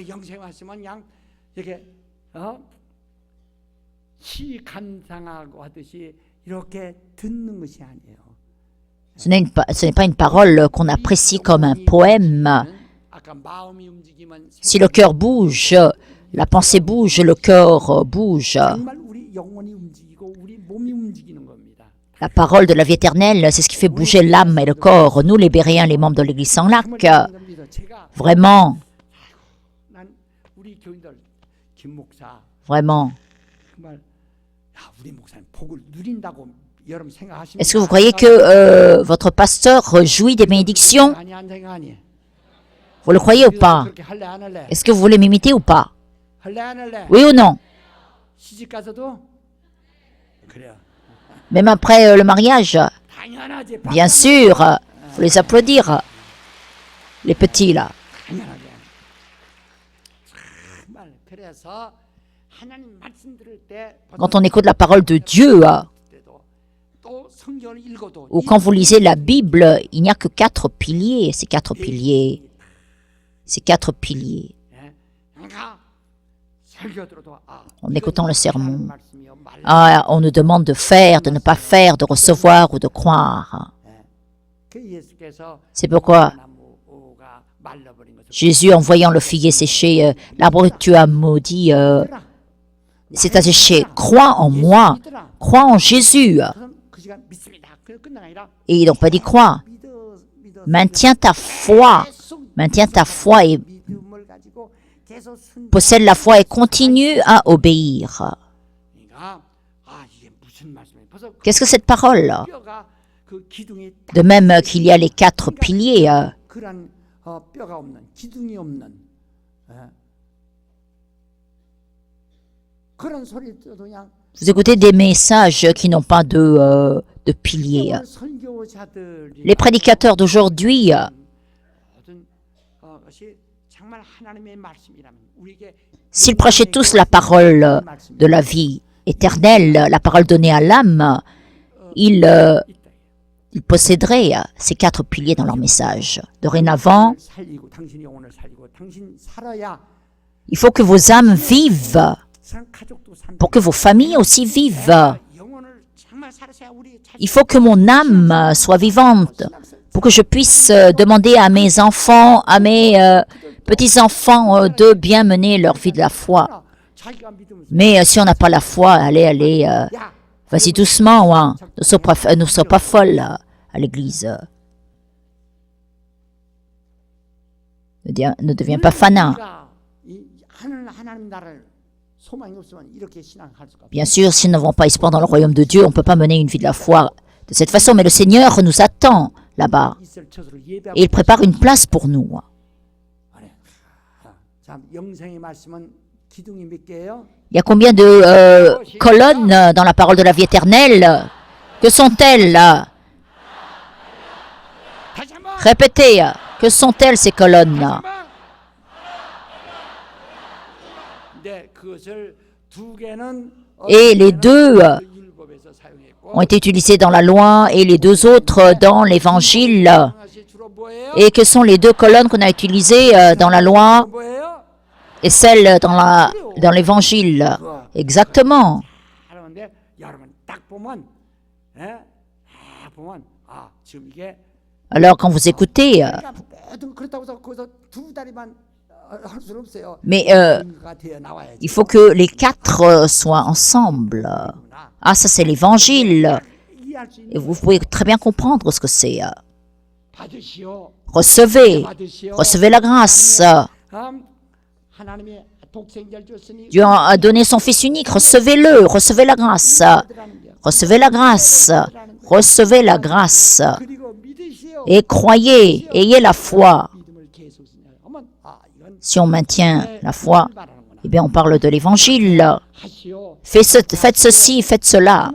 영생의 말씀은 그냥 이렇게 시 감상하고 하듯이 이렇게 듣는 것이 아니에요. Ce n'est pas une parole qu'on apprécie comme un poème. 아까 마음이 움직이면 Si le cœur bouge, la pensée bouge, le cœur bouge. 정말 우리 영혼이 움직이고 우리 몸이 움직이는 겁니다. La parole de la vie éternelle, c'est ce qui fait bouger l'âme et le corps. Nous, les Béréens, les membres de l'Église sans lac, 제가 vraiment, 난 우리 교인들 김 목사 vraiment. 정말 야, 우리 목사님 복을 누린다고 여러분 생각하십니까? Est-ce que vous croyez que votre pasteur jouit des bénédictions? 아니 안 생각하니? Vous le croyez ou pas? 그렇게 할래 안 할래? Est-ce que vous voulez m'imiter ou pas? 할래 안 할래? Oui ou non? 시집 가서도 그래요. Même après le mariage? 당연하지. Bien sûr, faut les applaudir. Les petits là. 당연하게. 정말 그래서 하나님 말씀 들을 때 Quand on écoute la parole de Dieu, 또 성경을 읽어도 ou quand vous lisez la Bible, il n'y a que quatre piliers. Ces quatre piliers. Ces quatre piliers. 그러니까 설교 들어도 En écoutant le sermon, 말씀이요 말. on nous demande de faire, de ne pas faire, de recevoir ou de croire. 그 예수께서 C'est pourquoi 나무가 말라버린 것을 Jésus, en voyant le figuier séché, l'arbre que tu as maudit s'est asséché. Crois en moi, crois en Jésus. Et ils n'ont pas dit crois. Maintiens ta foi et possède la foi et continue à obéir. Qu'est-ce que cette parole? De même qu'il y a les 4 piliers. Vous écoutez des messages qui n'ont pas de piliers. Les prédicateurs d'aujourd'hui, s'ils prêchaient tous la parole de la vie éternelle, la parole donnée à l'âme, ils posséderaient ces 4 piliers dans leur message. Dorénavant, il faut que vos âmes vivent, pour que vos familles aussi vivent. Il faut que mon âme soit vivante, pour que je puisse demander à mes enfants, à mes petits-enfants de bien mener leur vie de la foi. Mais si on n'a pas la foi, allez, vas-y doucement, hein. Ne sois pas folle à l'église. Ne deviens pas fanat. Bien sûr, si nous n'avons pas espoir dans le royaume de Dieu, on ne peut pas mener une vie de la foi de cette façon. Mais le Seigneur nous attend là-bas. Et il prépare une place pour nous. Il y a combien de colonnes dans la parole de la vie éternelle? Que sont-elles? Répétez, que sont-elles ces colonnes? Et les 2 ont été utilisés dans la loi et les 2 autres dans l'évangile. Et que sont les 2 colonnes qu'on a utilisées dans la loi et celles dans l'évangile? Exactement. Alors quand vous écoutez, mais il faut que les 4 soient ensemble. Ah, ça c'est l'évangile. Et vous pouvez très bien comprendre ce que c'est. Recevez la grâce. Dieu a donné son Fils unique, recevez-le, recevez la grâce. Recevez la grâce. Recevez la grâce. Et croyez, ayez la foi. Si on maintient la foi, eh bien on parle de l'évangile. Faites ceci, faites cela.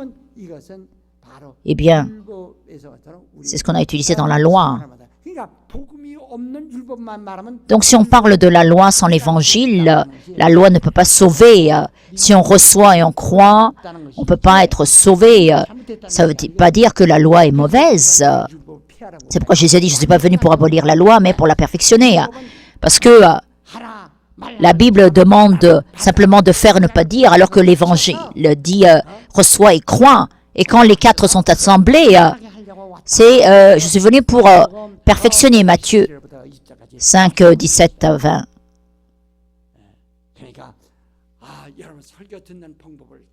Eh bien, c'est ce qu'on a utilisé dans la loi. Donc si on parle de la loi sans l'évangile, la loi ne peut pas sauver. Si on reçoit et on croit, on ne peut pas être sauvé. Ça ne veut pas dire que la loi est mauvaise. C'est pourquoi Jésus a dit, je ne suis pas venu pour abolir la loi, mais pour la perfectionner. Parce que la Bible demande simplement de faire et ne pas dire, alors que l'Évangile dit reçoit et croit. Et quand les 4 sont assemblés, c'est je suis venu pour perfectionner. Matthieu 5, 17 à 20.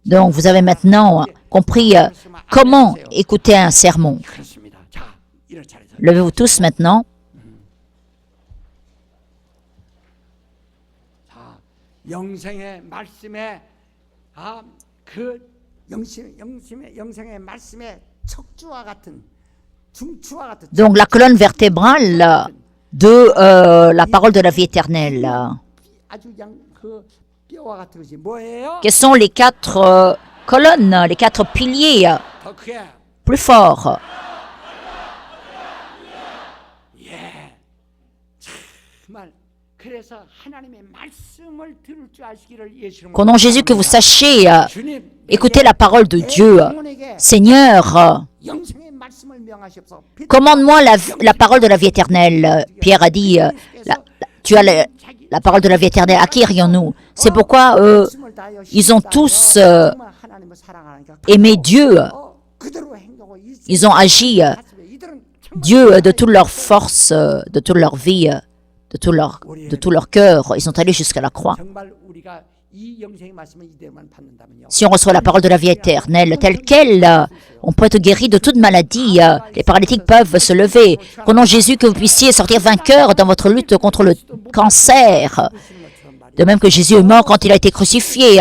Donc vous avez maintenant compris comment écouter un sermon. Levez-vous tous maintenant. Donc la colonne vertébrale de la parole de la vie éternelle. Quelles sont les 4 colonnes, les 4 piliers plus forts? Qu'au Jésus, que vous sachiez écouter la parole de Dieu. Seigneur, commande-moi la parole de la vie éternelle. Pierre a dit, tu as la parole de la vie éternelle. À qui irions-nous? C'est pourquoi ils ont tous aimé Dieu. Ils ont agi Dieu de toute leur force, de toute leur vie. de tout leur cœur. Ils sont allés jusqu'à la croix. 정말 우리가 이 영생의 말씀을 이대로만 받는다면요. Si on reçoit la parole de la vie éternelle telle qu'elle, on peut être guéri de toute maladie. Les paralytiques peuvent se lever. Qu'au nom de Jésus, que vous puissiez sortir vainqueur dans votre lutte contre le cancer. De même que Jésus est mort quand il a été crucifié.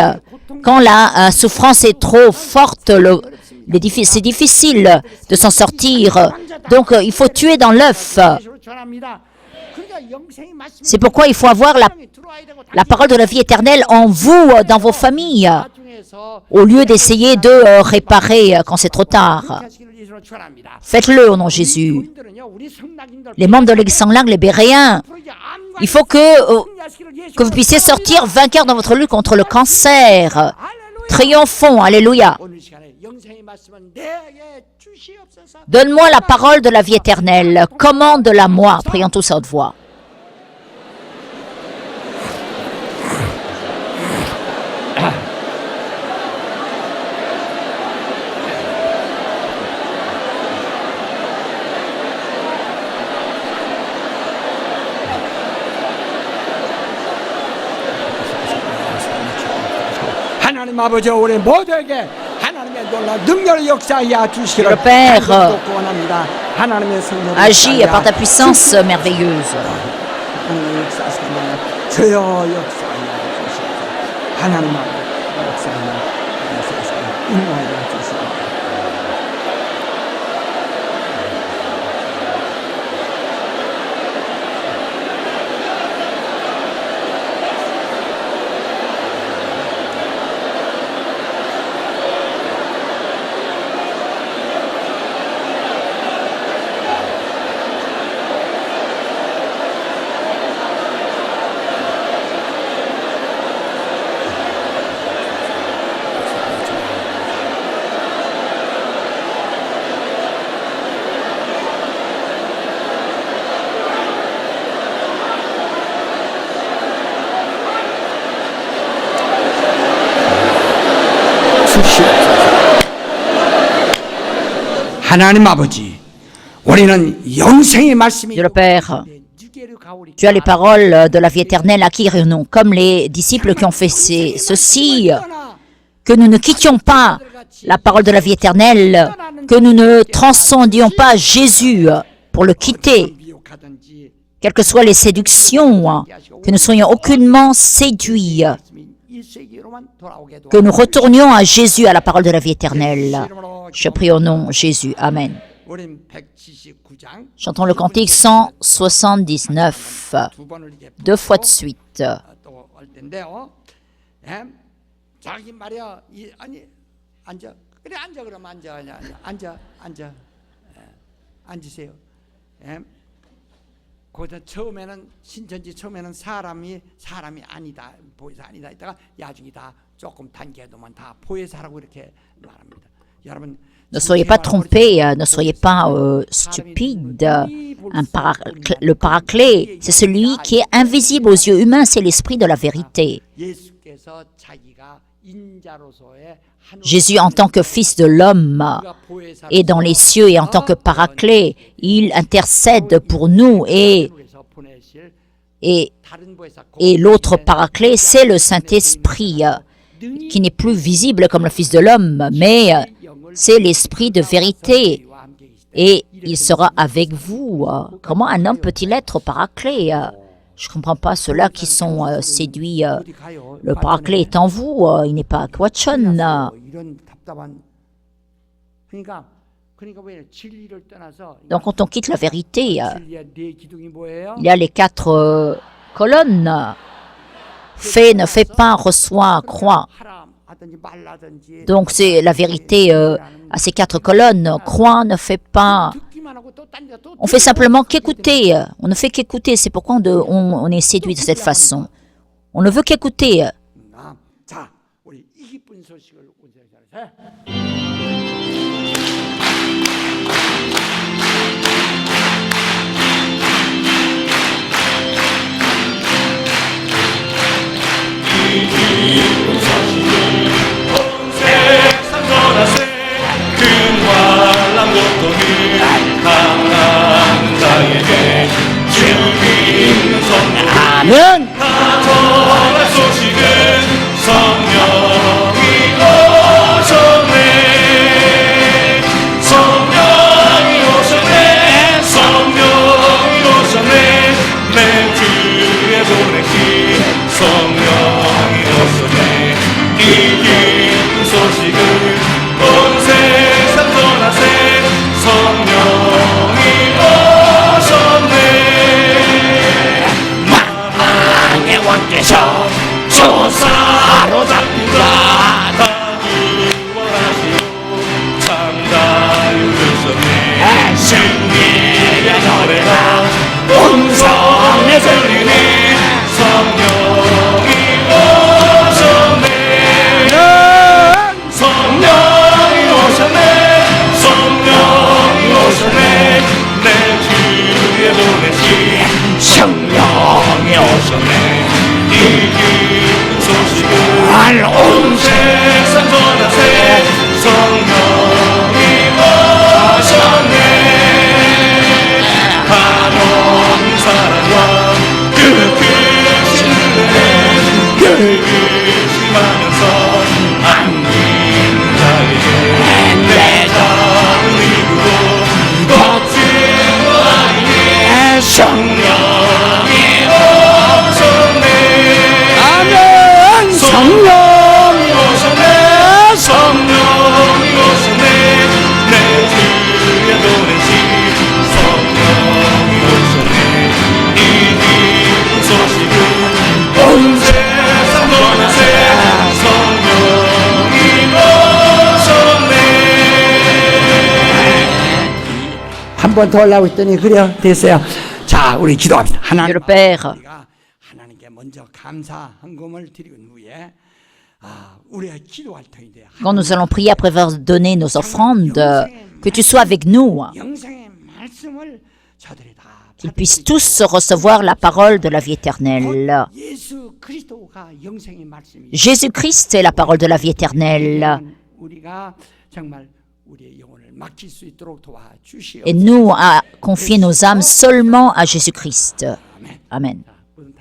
Quand la souffrance est trop forte, c'est difficile de s'en sortir. Donc, il faut tuer dans l'œuf. C'est pourquoi il faut avoir la parole de la vie éternelle en vous, dans vos familles, au lieu d'essayer de réparer quand c'est trop tard. Faites-le au nom de Jésus. Les membres de l'Église sanglante, les Béréens, il faut que vous puissiez sortir vainqueur dans votre lutte contre le cancer. Triomphons, alléluia. Donne-moi la parole de la vie éternelle. Commande-la moi. Prions tous à haute voix. 하나님 아버지 우리 모두에게 하나님의 놀라운 능력을 역사하여 주시기를 Le Père 간절히 원합니다. 하나님의 성령을 agis par ta puissance merveilleuse. 하나님 역사하시는 저여 역사하여 주시옵소서. 하나님 아버지 역사하여 주시옵소서. 인도하여 주시옵소서. 하나님 아버지, 우리는 영생의 말씀이 Dieu le Père, tu as les paroles de la vie éternelle à qui irons-nous, comme les disciples qui ont fait ceci, que nous ne quittions pas la parole de la vie éternelle, que nous ne transcendions pas Jésus pour le quitter, quelles que soient les séductions, que nous soyons aucunement séduits, que nous retournions à Jésus, à la parole de la vie éternelle. Je prie au nom de Jésus. Amen. Chantons le cantique 179, deux fois de suite. 자기 말이야 아니 앉아 그래 앉아 그럼 앉아 앉으세요. 거기서 처음에는 신천지 처음에는 사람이 아니다 보혜사 아니다 있다가 나중에 다 조금 단계도만 다 보혜사라고 이렇게 말합니다. 여러분 Ne soyez pas trompés, ne soyez pas stupides. Le paraclet, c'est celui qui est invisible aux yeux humains, c'est l'esprit de la vérité. Jésus, en tant que Fils de l'homme, est dans les cieux et en tant que paraclet, il intercède pour nous et l'autre paraclet, c'est le Saint-Esprit, qui n'est plus visible comme le Fils de l'homme, mais c'est l'Esprit de vérité et il sera avec vous. Comment un homme peut-il être paraclet? Je ne comprends pas ceux-là qui sont séduits. Le paraclet est en vous, il n'est pas à Quachon. Donc quand on quitte la vérité, il y a les quatre colonnes. Fais, ne fais pas, reçois, crois. Donc c'est la vérité à ces quatre colonnes. Crois, ne fais pas. On fait simplement qu'écouter. On ne fait qu'écouter. C'est pourquoi on est séduit de cette façon. On ne veut qu'écouter. 강한 자에게 주님 선 Amen. 전할 소식은 성령이 오셨네. 성령이 오셨네. 성령이 오셨네. 내 주에 보내신 성령이 오셨네. 이 기쁜 소식을 온 세상 전하세. 성령이 오셨네. 만왕의 왕께서 주 사로잡힌 자 다 구원하시고 참다유 주셨네. 승리의 노래가 온 성에 들리니 성령이 오셨네. 성령이 오셨네. 성령이 오셨네. 내 주에 보내신 성령이 오셨네. 이 기쁜 소식을 온 세상 전하세. 성령이 오셨네. 한없는 사랑과 그 크신 은혜 의심하면서 안긴 자에게 내 작은 이구로 걷진 거 아니니 성령이 오셨네. 아멘. 성령이 오셨네. 성령이 오셨네. 내 주에 보내신 성령이 오셨네. 이 기쁜 소식은 온 세상 전하세. 성령이 오셨네. 한 번 더 하려고 했더니 그래요. 됐어요. 자, 우리 기도합니다. 하나님, Dieu le Père, 우리가 하나님께 먼저 감사 헌금을 드리는 후에 우리가 기도할 터인데 quand nous allons prier après avoir donné nos offrandes, que tu sois avec nous, 영생의 말씀을 저들이 다 qu'ils puissent tous recevoir la parole de la vie éternelle. 예수 그리스도가 영생의 말씀이 Jésus-Christ est la parole de la vie éternelle. 우리가 정말 우리의 영혼을 맡길 수 있도록 도와주시옵소서. Et nous à confier nos âmes seulement à Jésus-Christ. Amen. 무슨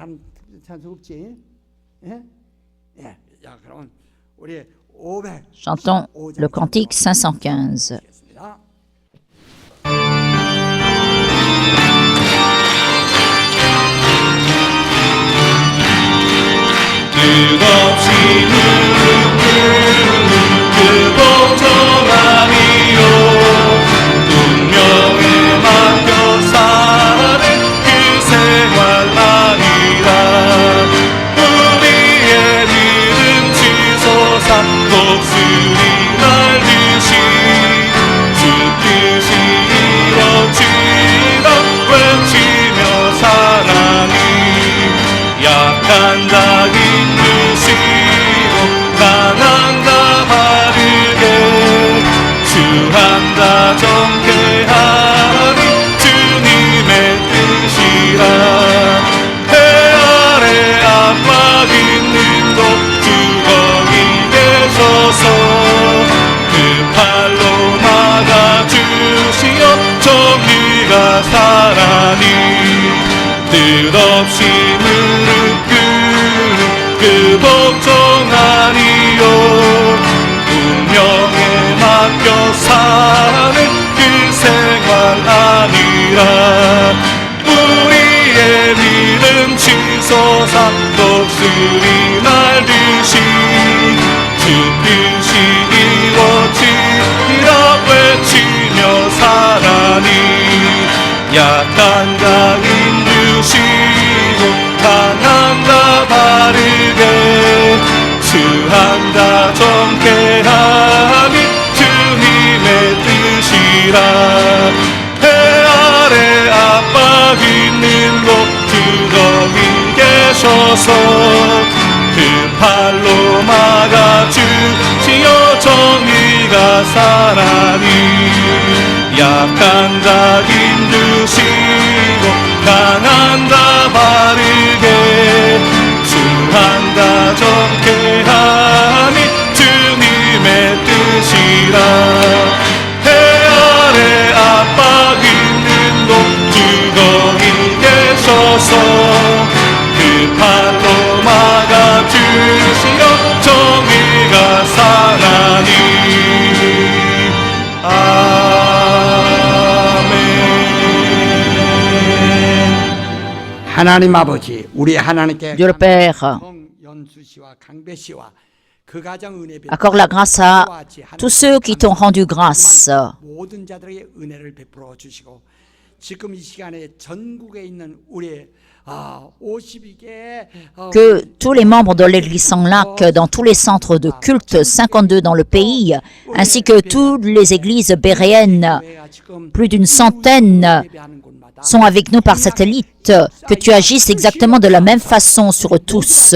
찬송 없지? 예? 예. 자, 그럼 우리 500 Chantons le cantique 515. 하겠습니다. 끝없이 묻는 그 복종함이요 운명에 맡겨 사는 그 생활 아니라 우리의 믿음 지소사 독수리 날듯이 주 뜻이 이루어지라 외치며 사랑이 약한 자 힘드시고 강한 자 바르게 주한다 정케하니 주님의 뜻이라 해 아래 압박 있는 곳 주거기 계셔서 그 팔로 막아주시어 정의가 살아니 뜻없이 무릎 꿇는 그 복종하니요 운명에 맡겨 사는 그 생활 아니라 우리의 믿음 치솟아 독수리 날듯이 주 뜻이 이루어지리라 외치며 살아니 약한 자 힘주시고 강한 자 바르게 수한 자 정케하니 주님의 뜻이라 해 아래 압박 있는 곳 주거기 계셔서 그 팔로 막아주시어 정의가 살아니 약한 자 힘주시고 강한 자 바르게 수한 자 정케하니 주님의 뜻이라 해 아래 압박 있는 곳 주거기 계셔서 그 하나님 아버지, 우리 하나님께 Dieu le Père 정연수 씨와 강배 씨와 그 가정 은혜 accorde la grâce à tous ceux qui t'ont rendu grâce. 모든 자들에게 은혜를 베풀어 주시고 지금 이 시간에 전국에 있는 우리 52개 Que tous les membres de l'Église Sang-Lac, dans tous les centres de culte, 52 dans le pays, ainsi que toutes les églises béréennes, plus d'une centaine, sont avec nous par satellite, que tu agisses exactement de la même façon sur tous,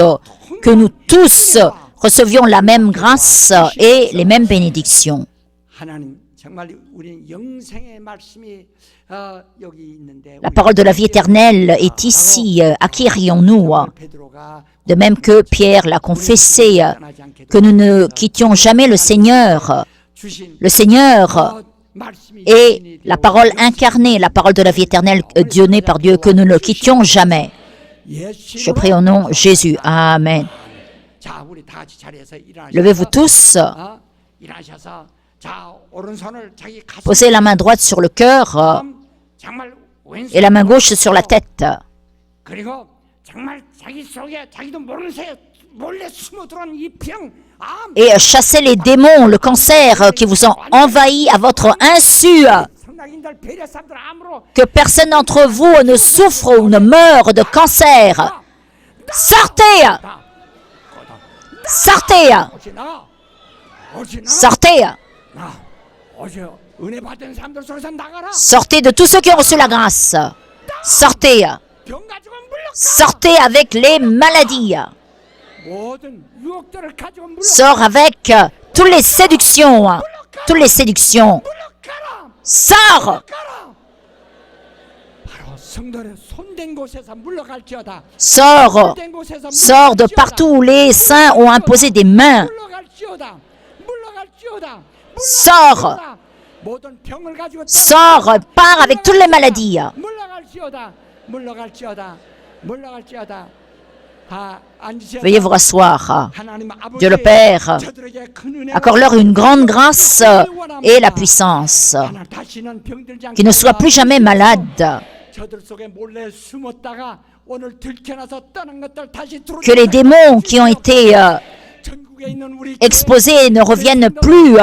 que nous tous recevions la même grâce et les mêmes bénédictions. 하나님 정말 우리 영생의 말씀이 여기 있는데 La parole de la vie éternelle est ici, à qui irions-nous? 베드로가 De même que Pierre l'a confessé, que nous ne quittions jamais le Seigneur. 주신 Le Seigneur 말씀이 est la parole incarnée, la parole de la vie éternelle donnée par Dieu, que nous ne le quittions jamais. Je prie au nom de Jésus. Amen. 자, 우리 다 같이 자리에서 일어나셔서 Levez-vous tous, 일어나셔서 자, 오른손을 자기 가슴 posez la main droite sur le cœur 정말 왼손 et la main gauche sur la tête. 그리고 정말 자기 속에 자기도 모르는 새에 몰래 숨어 들어온 이 병, Et chassez les démons, le cancer qui vous ont envahi à votre insu. 성낙인들 배려 사람들 암으로 Que personne d'entre vous ne souffre ou ne meure de cancer. Sortez! Sortez! 오지 나, 오지 나, Sortez! 나, 오지 은혜 받은 사람들 속에서 나가라. Sortez de tous ceux qui ont reçu la grâce. Sortez! 병 가지고 물러가. Sortez avec les maladies. 모든 유혹들을 가지고 물러가. Sors avec toutes les séductions. Toutes les séductions. 물러가라. Sors! 가라. 바로 성도의 손댄 곳에서 물러갈지어다. Sors! 손댄 곳에서 Sors de partout où les saints ont imposé des mains. 물러갈지어다. 물러갈지어다. Sors! 모든 병을 가지고 Sors! Pars avec toutes les maladies. 물러갈지어다. 물러갈지어다. 물러갈지어다. Veuillez vous rasseoir. Dieu le Père, accorde-leur une grande grâce et la puissance, qu'ils ne soient plus jamais malades, que les démons qui ont été exposés ne reviennent plus,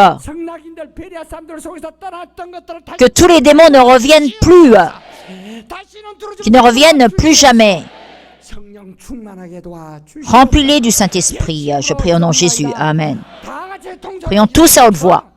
que tous les démons ne reviennent plus, qu'ils ne reviennennent plus jamais. Remplis-les du Saint-Esprit. Je prie au nom de Jésus. Amen. Prions tous à haute voix.